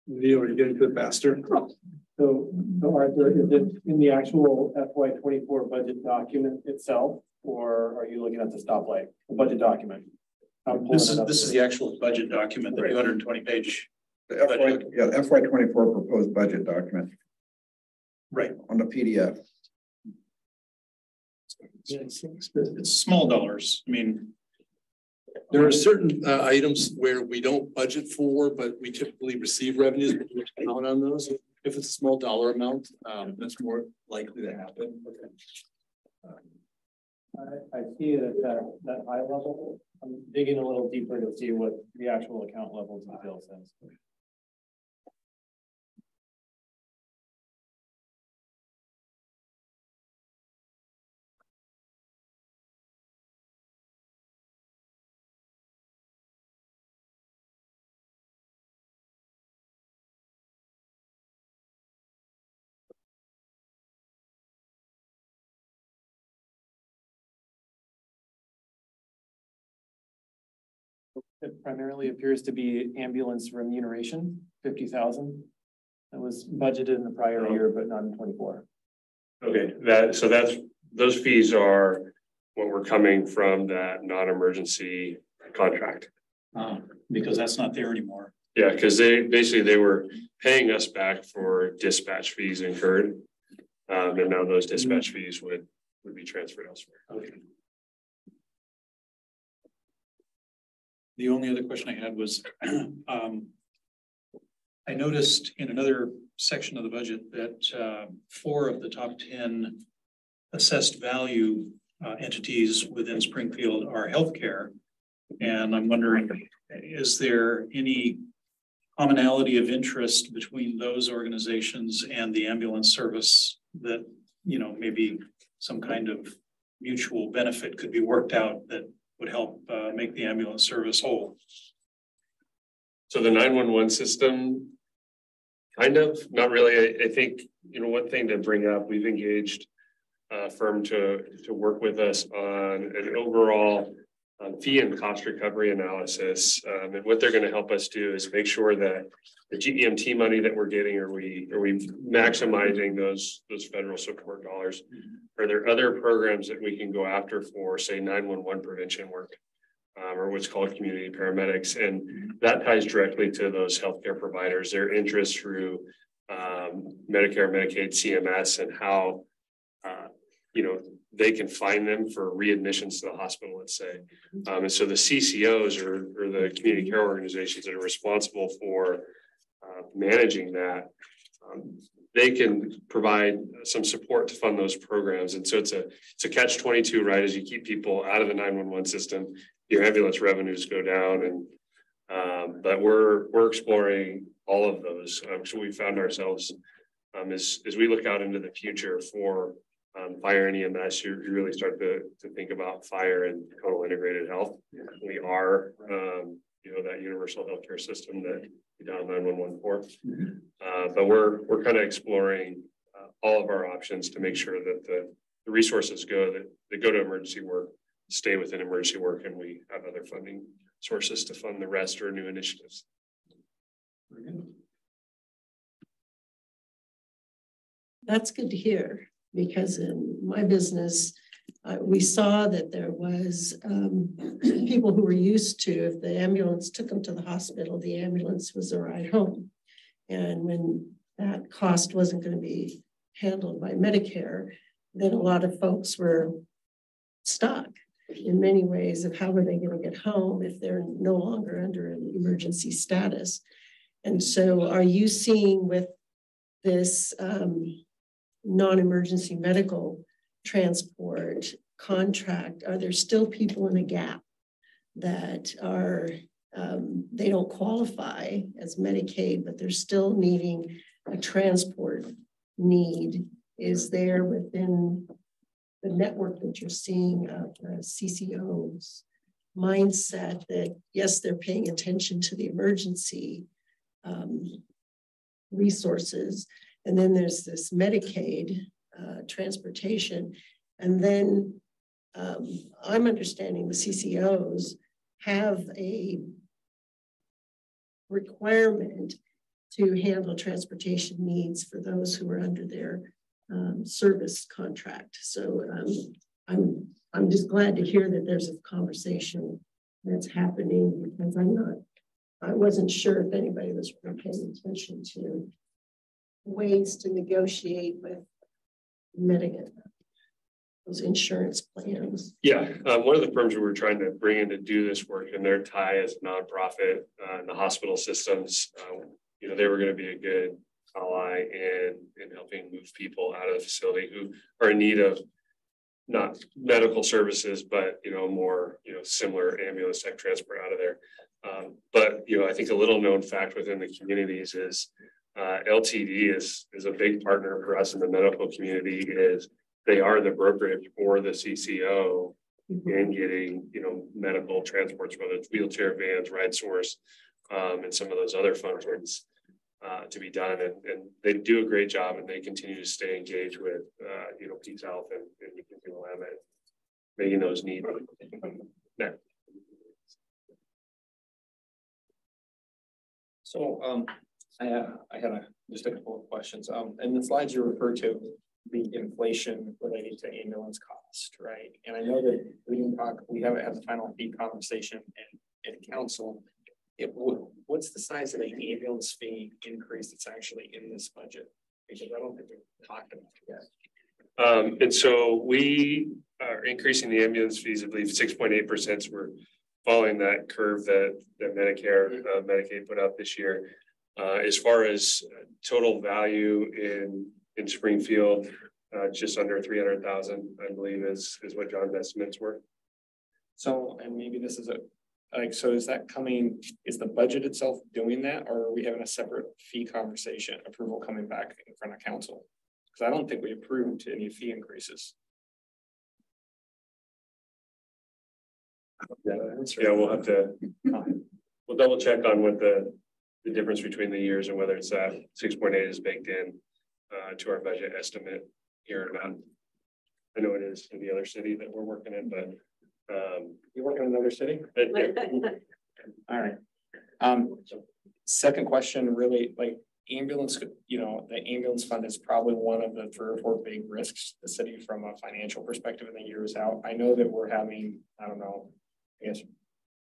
Neil, are you getting to it faster? So Arthur, is it in the actual FY24 budget document itself, or are you looking at the stoplight, the budget document? This is the actual budget document, the 220 page. FY24 proposed budget document. Right. On the PDF. It's small dollars. I mean, there are certain items where we don't budget for, but we typically receive revenues, but we count on those. If it's a small dollar amount, that's more likely to happen. I see it at that high level. I'm digging a little deeper to see what the actual account level detail says. It primarily appears to be ambulance remuneration, 50,000. That was budgeted in the prior year, but not in 24. Okay, those fees are what we're coming from that non-emergency contract. Because that's not there anymore. Yeah, because they were paying us back for dispatch fees incurred. And now those dispatch fees would be transferred elsewhere. Okay. The only other question I had was, I noticed in another section of the budget that 4 of the top 10 assessed value entities within Springfield are healthcare. And I'm wondering, is there any commonality of interest between those organizations and the ambulance service that, you know, maybe some kind of mutual benefit could be worked out that would help make the ambulance service whole? So the 911 system, kind of, not really. I think, you know, one thing to bring up, we've engaged a firm to work with us on an overall fee and cost recovery analysis. And what they're going to help us do is make sure that the GEMT money that we're getting, are we maximizing those federal support dollars? Are there other programs that we can go after for, say, 911 prevention work, or what's called community paramedics? And that ties directly to those healthcare providers, their interest through Medicare, Medicaid, CMS, and how you know, they can find them for readmissions to the hospital, let's say. And so the CCOs or the community care organizations that are responsible for managing that, they can provide some support to fund those programs. And so it's a catch-22, right? As you keep people out of the 911 system, your ambulance revenues go down. And but we're exploring all of those. So we found ourselves as we look out into the future for fire and EMS, you really start to think about fire and total integrated health. We are, you know, that universal healthcare system that we dial 911 for. But we're kind of exploring all of our options to make sure that the resources that go to emergency work stay within emergency work, and we have other funding sources to fund the rest or new initiatives. That's good to hear, because in my business, we saw that there was people who were used to, if the ambulance took them to the hospital, the ambulance was a ride home. And when that cost wasn't going to be handled by Medicare, then a lot of folks were stuck in many ways of how are they going to get home if they're no longer under an emergency status. And so are you seeing with this non-emergency medical transport contract, are there still people in a gap that are, they don't qualify as Medicaid, but they're still needing a transport need? Is there within the network that you're seeing of CCOs mindset that, yes, they're paying attention to the emergency resources, and then there's this Medicaid transportation, and then I'm understanding the CCOs have a requirement to handle transportation needs for those who are under their service contract. So I'm just glad to hear that there's a conversation that's happening, because I wasn't sure if anybody was really paying attention to ways to negotiate with Medicaid those insurance plans. Yeah, one of the firms we were trying to bring in to do this work, and their tie as a nonprofit in the hospital systems, you know, they were going to be a good ally in helping move people out of the facility who are in need of not medical services, but, you know, more, you know, similar ambulance type transport out of there. But, you know, I think a little known fact within the communities is LTD is a big partner for us in the medical community. Is they are the brokerage for the CCO in getting, you know, medical transports, whether it's wheelchair vans, ride source, and some of those other functions to be done. And they do a great job, and they continue to stay engaged with, you know, Peace Health and making those needs. So I had just a couple of questions. In the slides you referred to the inflation related to ambulance cost, right? And I know that we haven't had the final fee conversation in council. What's the size of the ambulance fee increase that's actually in this budget? Because I don't think we've talked about it yet. And so we are increasing the ambulance fees, I believe 6.8%. So we're following that curve that Medicare, Medicaid put out this year. As far as total value in Springfield, just under 300,000, I believe is what John's estimates were. So, and maybe this is so is the budget itself doing that, or are we having a separate fee conversation, approval coming back in front of council? Because I don't think we approved any fee increases. Yeah, we'll have to, we'll double check on what the difference between the years and whether it's that 6.8 is baked in to our budget estimate here or not. I know it is in the other city that we're working in, but you work in another city? Yeah. All right. Second question, really, like ambulance, you know, the ambulance fund is probably one of the 3 or 4 big risks the city from a financial perspective in the years out. I know that we're having, I don't know, I guess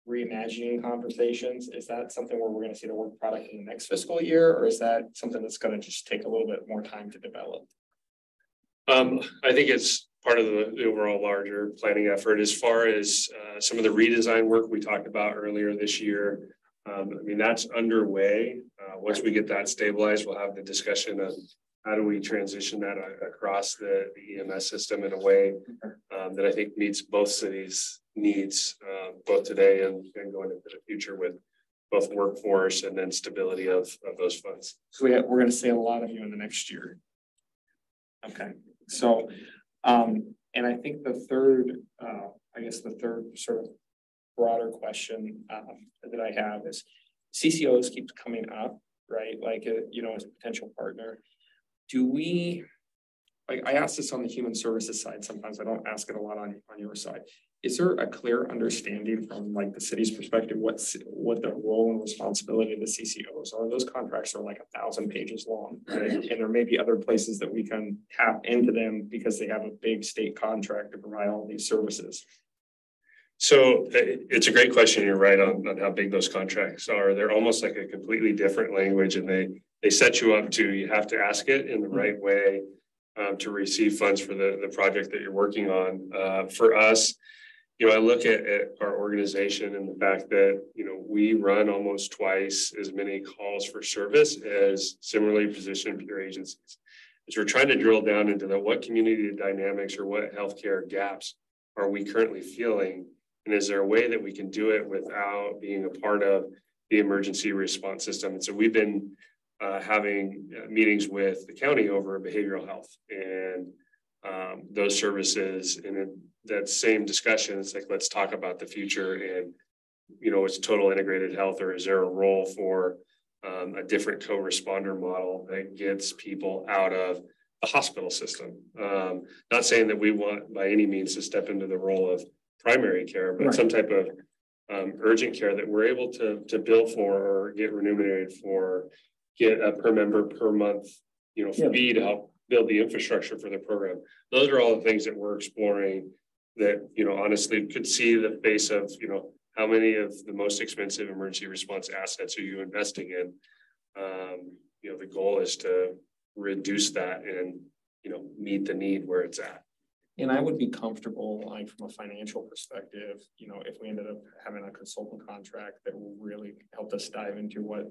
reimagining conversations. Is that something where we're going to see the work product in the next fiscal year, or is that something that's going to just take a little bit more time to develop? I think it's part of the overall larger planning effort. As far as some of the redesign work we talked about earlier this year, I mean, that's underway. Once we get that stabilized, we'll have the discussion of how do we transition that across the EMS system in a way that I think meets both cities' needs, both today and going into the future with both workforce and then stability of those funds. So we're going to see a lot of you in the next year. Okay, so and I think the third, I guess the third sort of broader question that I have is CCOs keeps coming up, right? Like, you know, as a potential partner. Do we, like, I ask this on the human services side, sometimes I don't ask it a lot on your side. Is there a clear understanding from like the city's perspective, what the role and responsibility of the CCOs are? Those contracts are like 1,000 pages long, right? And there may be other places that we can tap into them because they have a big state contract to provide all these services. So it's a great question. You're right on how big those contracts are. They're almost like a completely different language, and they set you up to, you have to ask it in the right way to receive funds for the project that you're working on. For us, you know, I look at our organization and the fact that, you know, we run almost twice as many calls for service as similarly positioned peer agencies. As we're trying to drill down into what community dynamics or what healthcare gaps are we currently feeling, and is there a way that we can do it without being a part of the emergency response system? And so we've been having meetings with the county over behavioral health and those services, and in that same discussion, it's like, let's talk about the future and, you know, it's total integrated health, or is there a role for a different co-responder model that gets people out of the hospital system? Not saying that we want by any means to step into the role of primary care, but some type of urgent care that we're able to bill for or get remunerated for, get a per member per month, you know, fee to help build the infrastructure for the program. Those are all the things that we're exploring that, you know, honestly could see the face of, you know, how many of the most expensive emergency response assets are you investing in? You know, the goal is to reduce that and, you know, meet the need where it's at. And I would be comfortable, like from a financial perspective, you know, if we ended up having a consultant contract that will really help us dive into what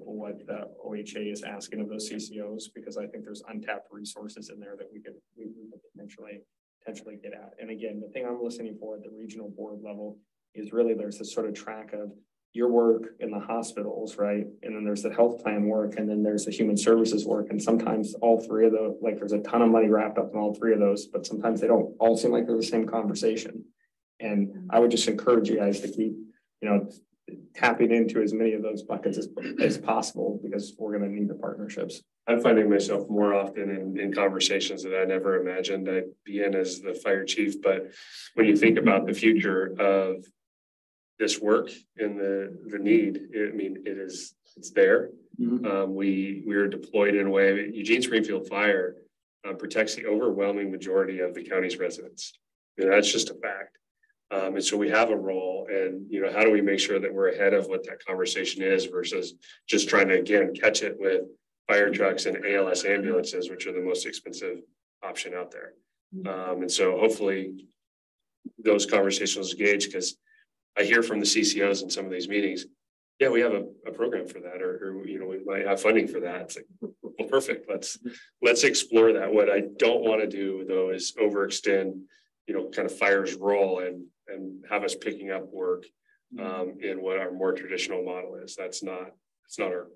the OHA is asking of those CCOs, because I think there's untapped resources in there that we could potentially get at. And again, the thing I'm listening for at the regional board level is really there's this sort of track of your work in the hospitals, right? And then there's the health plan work, and then there's the human services work. And sometimes all three of those, like there's a ton of money wrapped up in all three of those, but sometimes they don't all seem like they're the same conversation. And I would just encourage you guys to keep, you know, tapping into as many of those buckets as possible, because we're going to need the partnerships. I'm finding myself more often in conversations that I never imagined I'd be in as the fire chief. But when you think about the future of this work and the need, I mean, it's there. We are deployed in a way. Eugene Springfield Fire protects the overwhelming majority of the county's residents. And that's just a fact. And so we have a role, and you know, how do we make sure that we're ahead of what that conversation is versus just trying to again catch it with fire trucks and ALS ambulances, which are the most expensive option out there. And so hopefully those conversations engage, because I hear from the CCOs in some of these meetings, yeah, we have a program for that, or you know, we might have funding for that. It's like, well, perfect. Let's explore that. What I don't want to do though is overextend, you know, kind of fire's role and have us picking up work in what our more traditional model is. It's not our.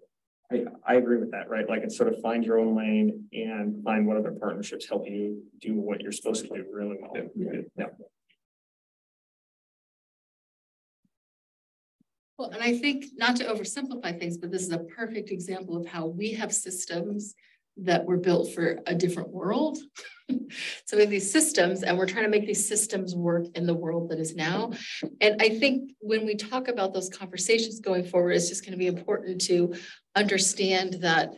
I agree with that, right? Like it's sort of find your own lane and find what other partnerships help you do what you're supposed to do really well. Yeah. Well, and I think not to oversimplify things, but this is a perfect example of how we have systems that were built for a different world. So we have these systems and we're trying to make these systems work in the world that is now. And I think when we talk about those conversations going forward, it's just going to be important to understand that,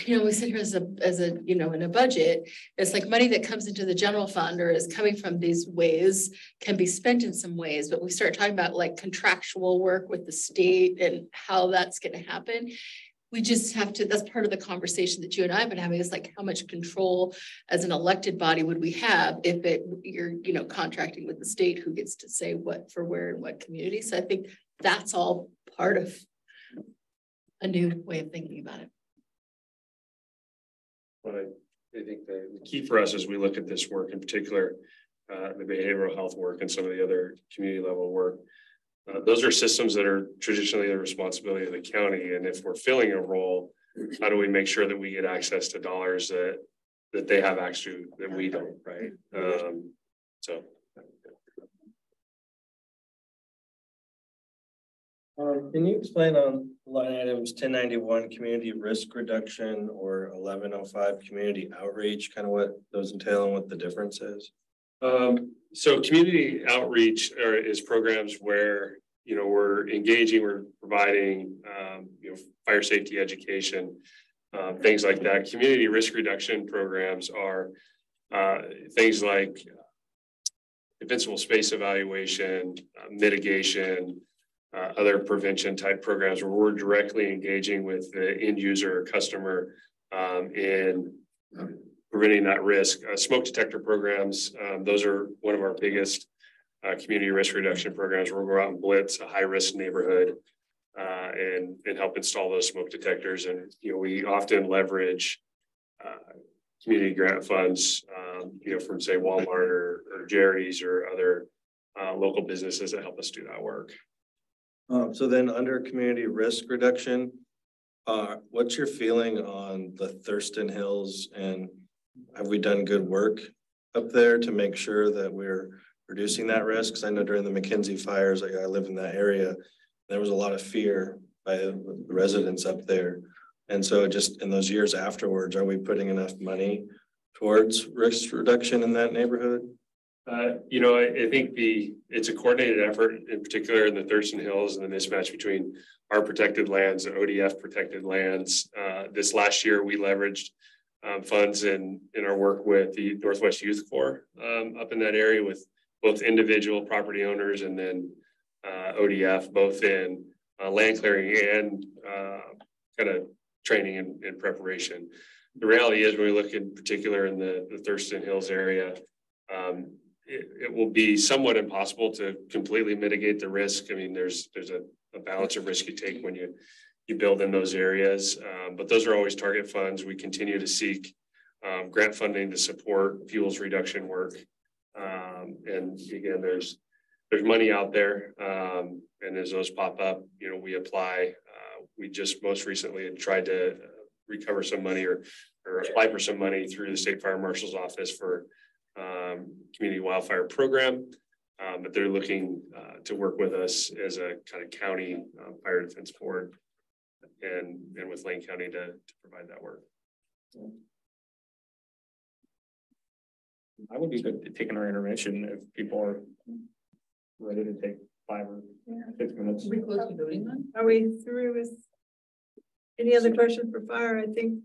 you know, we sit here as a, you know, in a budget, it's like money that comes into the general fund or is coming from these ways can be spent in some ways, but we start talking about like contractual work with the state and how that's going to happen. We just have to, that's part of the conversation that you and I have been having, is like how much control as an elected body would we have if you're, you know, contracting with the state, who gets to say what for where and what community. So I think that's all part of a new way of thinking about it. But I think the key for us as we look at this work in particular, the behavioral health work and some of the other community level work, those are systems that are traditionally the responsibility of the county. And if we're filling a role, how do we make sure that we get access to dollars that they have access to that we don't, right? So. Can you explain on line items 1091 community risk reduction or 1105 community outreach, kind of what those entail and what the difference is? So community outreach is programs where, you know, we're engaging, we're providing, you know, fire safety education, things like that. Community risk reduction programs are things like defensible space evaluation, mitigation, other prevention type programs where we're directly engaging with the end user or customer in preventing that risk. Smoke detector programs, those are one of our biggest community risk reduction programs, where we'll go out and blitz a high risk neighborhood and help install those smoke detectors. And, you know, we often leverage community grant funds, you know, from say Walmart or Jerry's or other local businesses that help us do that work. So then under community risk reduction, what's your feeling on the Thurston Hills, and have we done good work up there to make sure that we're reducing that risk? Because I know during the McKenzie fires, I live in that area, there was a lot of fear by the residents up there. And so just in those years afterwards, are we putting enough money towards risk reduction in that neighborhood? You know, I think it's a coordinated effort, in particular in the Thurston Hills, and the mismatch between our protected lands and ODF protected lands. This last year, we leveraged funds in our work with the Northwest Youth Corps up in that area, with both individual property owners and then ODF, both in land clearing and kind of training and preparation. The reality is, when we look in particular in the Thurston Hills area, it will be somewhat impossible to completely mitigate the risk. I mean, there's a balance of risk you take when you build in those areas, but those are always target funds. We continue to seek grant funding to support fuels reduction work. And again, there's money out there, and as those pop up, you know, we apply. We just most recently had tried to recover some money or apply for some money through the State Fire Marshal's office for community wildfire program, but they're looking to work with us as a kind of county fire defense board and with Lane County to provide that work. I would be good at taking our intermission if people are ready to take 5 or 6 minutes. Are we close to voting then? Are we through with any other questions for fire? I think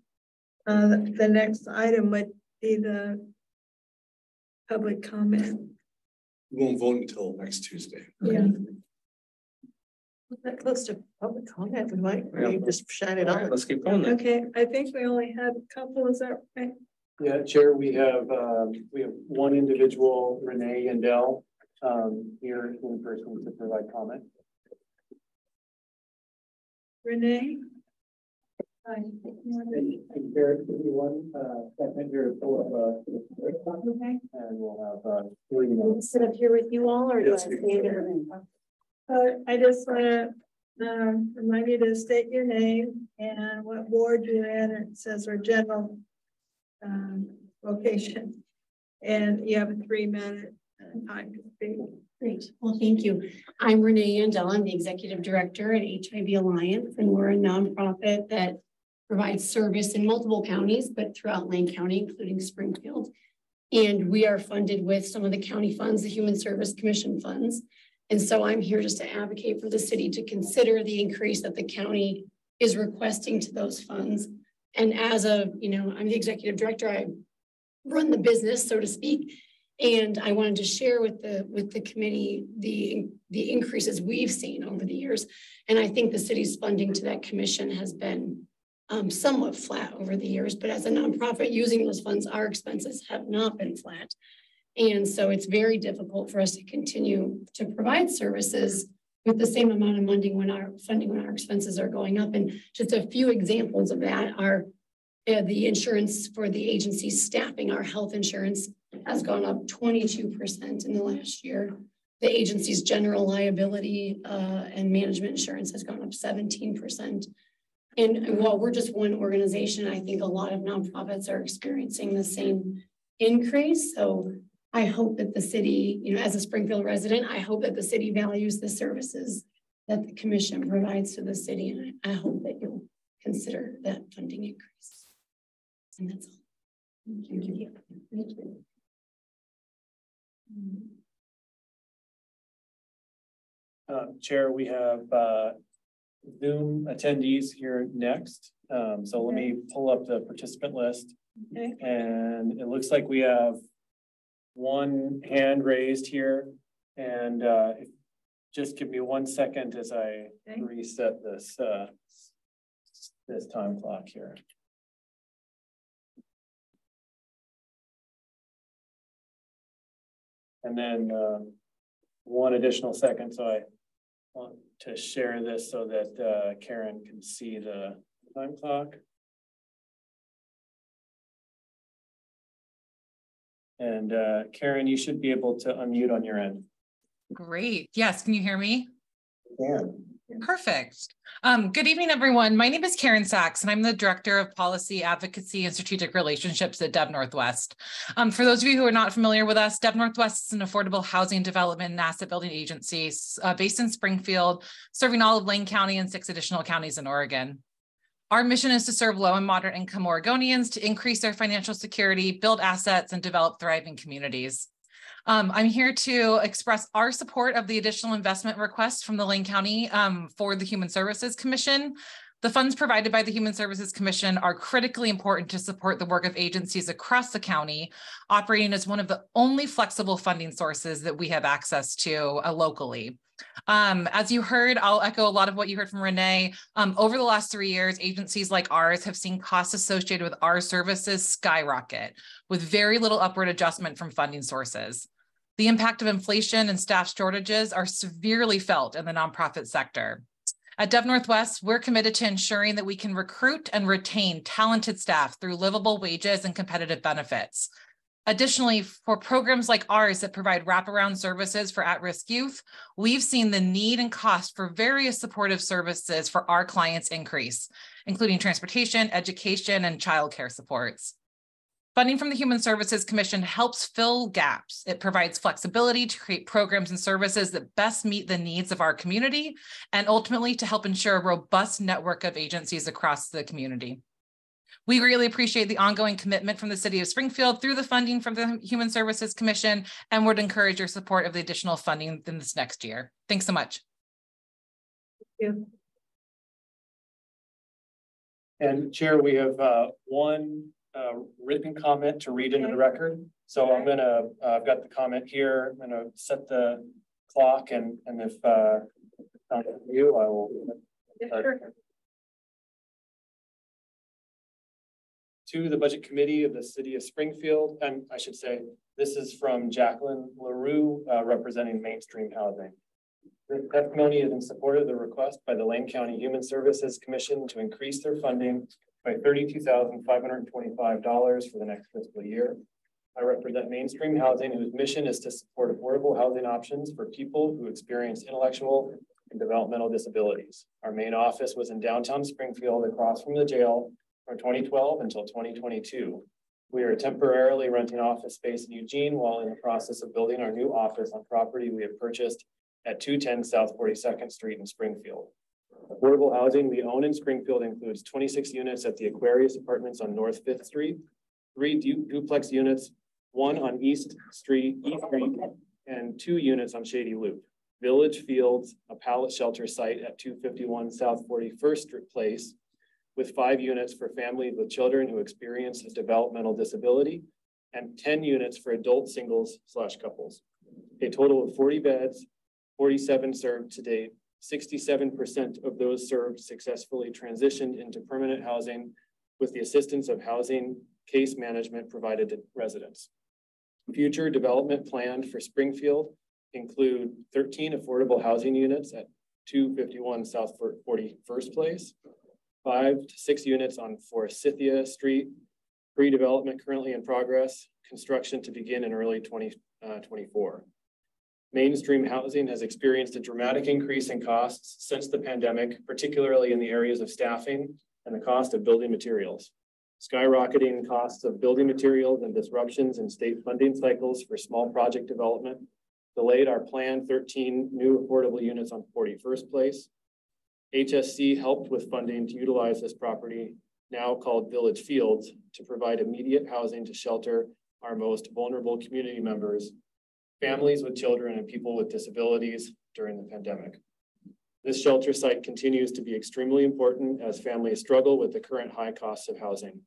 the next item would be the public comment. We won't vote until next Tuesday. Yeah. That close to public comment, we might just shine it on. Let's keep going then. Okay, I think we only had a couple, is that right? Yeah, Chair, we have one individual, Renee Yandell, here in person to provide comment. Renee? Hi. Compare to one second here, okay, and we'll have 3 minutes. Sit up here with you all, or do I Yes, stay there? I just want to remind you to state your name and what ward you're in. It says our general location, and you have a 3-minute time to speak. Great. Well, thank you. I'm Renee Yandell. I'm the executive director at HIV Alliance, and we're a nonprofit that provides service in multiple counties, but throughout Lane County, including Springfield. And we are funded with some of the county funds, the Human Service Commission funds. And so I'm here just to advocate for the city to consider the increase that the county is requesting to those funds. And as a, I'm the executive director, I run the business, so to speak. And I wanted to share with the committee the increases we've seen over the years. And I think the city's funding to that commission has been somewhat flat over the years, but as a nonprofit using those funds, our expenses have not been flat. And so it's very difficult for us to continue to provide services with the same amount of funding when our expenses are going up. And just a few examples of that are the insurance for the agency's staffing. Our health insurance has gone up 22% in the last year. The agency's general liability and management insurance has gone up 17%. And while we're just one organization, I think a lot of nonprofits are experiencing the same increase. So I hope that the city, as a Springfield resident, I hope that the city values the services that the commission provides to the city. And I hope that you'll consider that funding increase. And that's all. Thank you. Thank you. Chair, we have Zoom attendees here next. So let me pull up the participant list. Okay. And it looks like we have one hand raised here. And just give me 1 second as I reset this this time clock here. And then 1 additional second. So I want to share this so that Karen can see the time clock. And Karen, you should be able to unmute on your end. Great. Yes. Can you hear me? Yeah. Perfect. Good evening, everyone. My name is Karen Sachs, and I'm the Director of Policy, Advocacy, and Strategic Relationships at Dev Northwest. For those of you who are not familiar with us, Dev Northwest is an affordable housing development and asset building agency based in Springfield, serving all of Lane County and 6 additional counties in Oregon. Our mission is to serve low and moderate income Oregonians to increase their financial security, build assets, and develop thriving communities. I'm here to express our support of the additional investment request from the Lane County for the Human Services Commission. The funds provided by the Human Services Commission are critically important to support the work of agencies across the county, operating as one of the only flexible funding sources that we have access to locally. As you heard, I'll echo a lot of what you heard from Renee. Over the last 3 years, agencies like ours have seen costs associated with our services skyrocket with very little upward adjustment from funding sources. The impact of inflation and staff shortages are severely felt in the nonprofit sector. At Dev Northwest, we're committed to ensuring that we can recruit and retain talented staff through livable wages and competitive benefits. Additionally, for programs like ours that provide wraparound services for at-risk youth, we've seen the need and cost for various supportive services for our clients increase, including transportation, education, and childcare supports. Funding from the Human Services Commission helps fill gaps. It provides flexibility to create programs and services that best meet the needs of our community, and ultimately to help ensure a robust network of agencies across the community. We really appreciate the ongoing commitment from the City of Springfield through the funding from the Human Services Commission, and would encourage your support of the additional funding in this next year. Thanks so much. Thank you. And Chair, we have one written comment to read into the record. So I'm gonna, I've got the comment here. I'm gonna set the clock, and if not you, I will start. To the Budget Committee of the City of Springfield, and I should say, this is from Jacqueline LaRue, representing Mainstream Housing. This testimony is in support of the request by the Lane County Human Services Commission to increase their funding by $32,525 for the next fiscal year. I represent Mainstream Housing, whose mission is to support affordable housing options for people who experience intellectual and developmental disabilities. Our main office was in downtown Springfield, across from the jail, from 2012 until 2022. We are temporarily renting office space in Eugene while in the process of building our new office on property we have purchased at 210 South 42nd Street in Springfield. Affordable housing we own in Springfield includes 26 units at the Aquarius Apartments on North 5th Street, 3 duplex units, 1 on East Street, and 2 units on Shady Loop. Village Fields, a pallet shelter site at 251 South 41st Street Place, with 5 units for families with children who experience a developmental disability, and 10 units for adult singles/couples. A total of 40 beds, 47 served to date. 67% of those served successfully transitioned into permanent housing with the assistance of housing case management provided to residents. Future development planned for Springfield include 13 affordable housing units at 251 South 41st Place, 5 to 6 units on Forsythia Street, pre-development currently in progress, construction to begin in early 2024. Mainstream housing has experienced a dramatic increase in costs since the pandemic, particularly in the areas of staffing and the cost of building materials. Skyrocketing costs of building materials and disruptions in state funding cycles for small project development delayed our planned 13 new affordable units on 41st Place. HSC helped with funding to utilize this property, now called Village Fields, to provide immediate housing to shelter our most vulnerable community members, families with children and people with disabilities during the pandemic. This shelter site continues to be extremely important as families struggle with the current high costs of housing.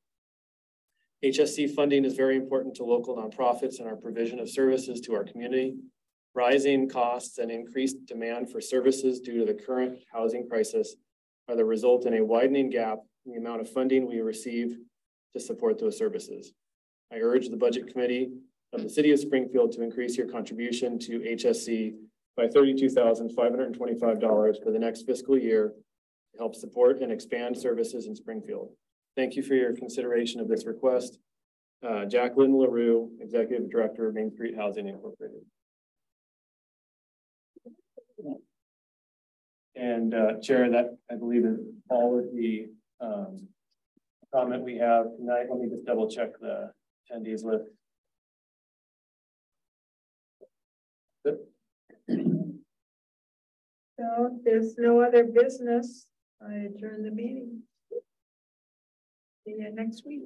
HSC funding is very important to local nonprofits and our provision of services to our community. Rising costs and increased demand for services due to the current housing crisis are the result in a widening gap in the amount of funding we receive to support those services. I urge the Budget Committee of the City of Springfield to increase your contribution to HSC by $32,525 for the next fiscal year to help support and expand services in Springfield. Thank you for your consideration of this request. Jacqueline LaRue, Executive Director of Main Street Housing Incorporated. And Chair, that I believe is all of the comment we have tonight. Let me just double check the attendees list. So if there's no other business, I adjourn the meeting. See you next week.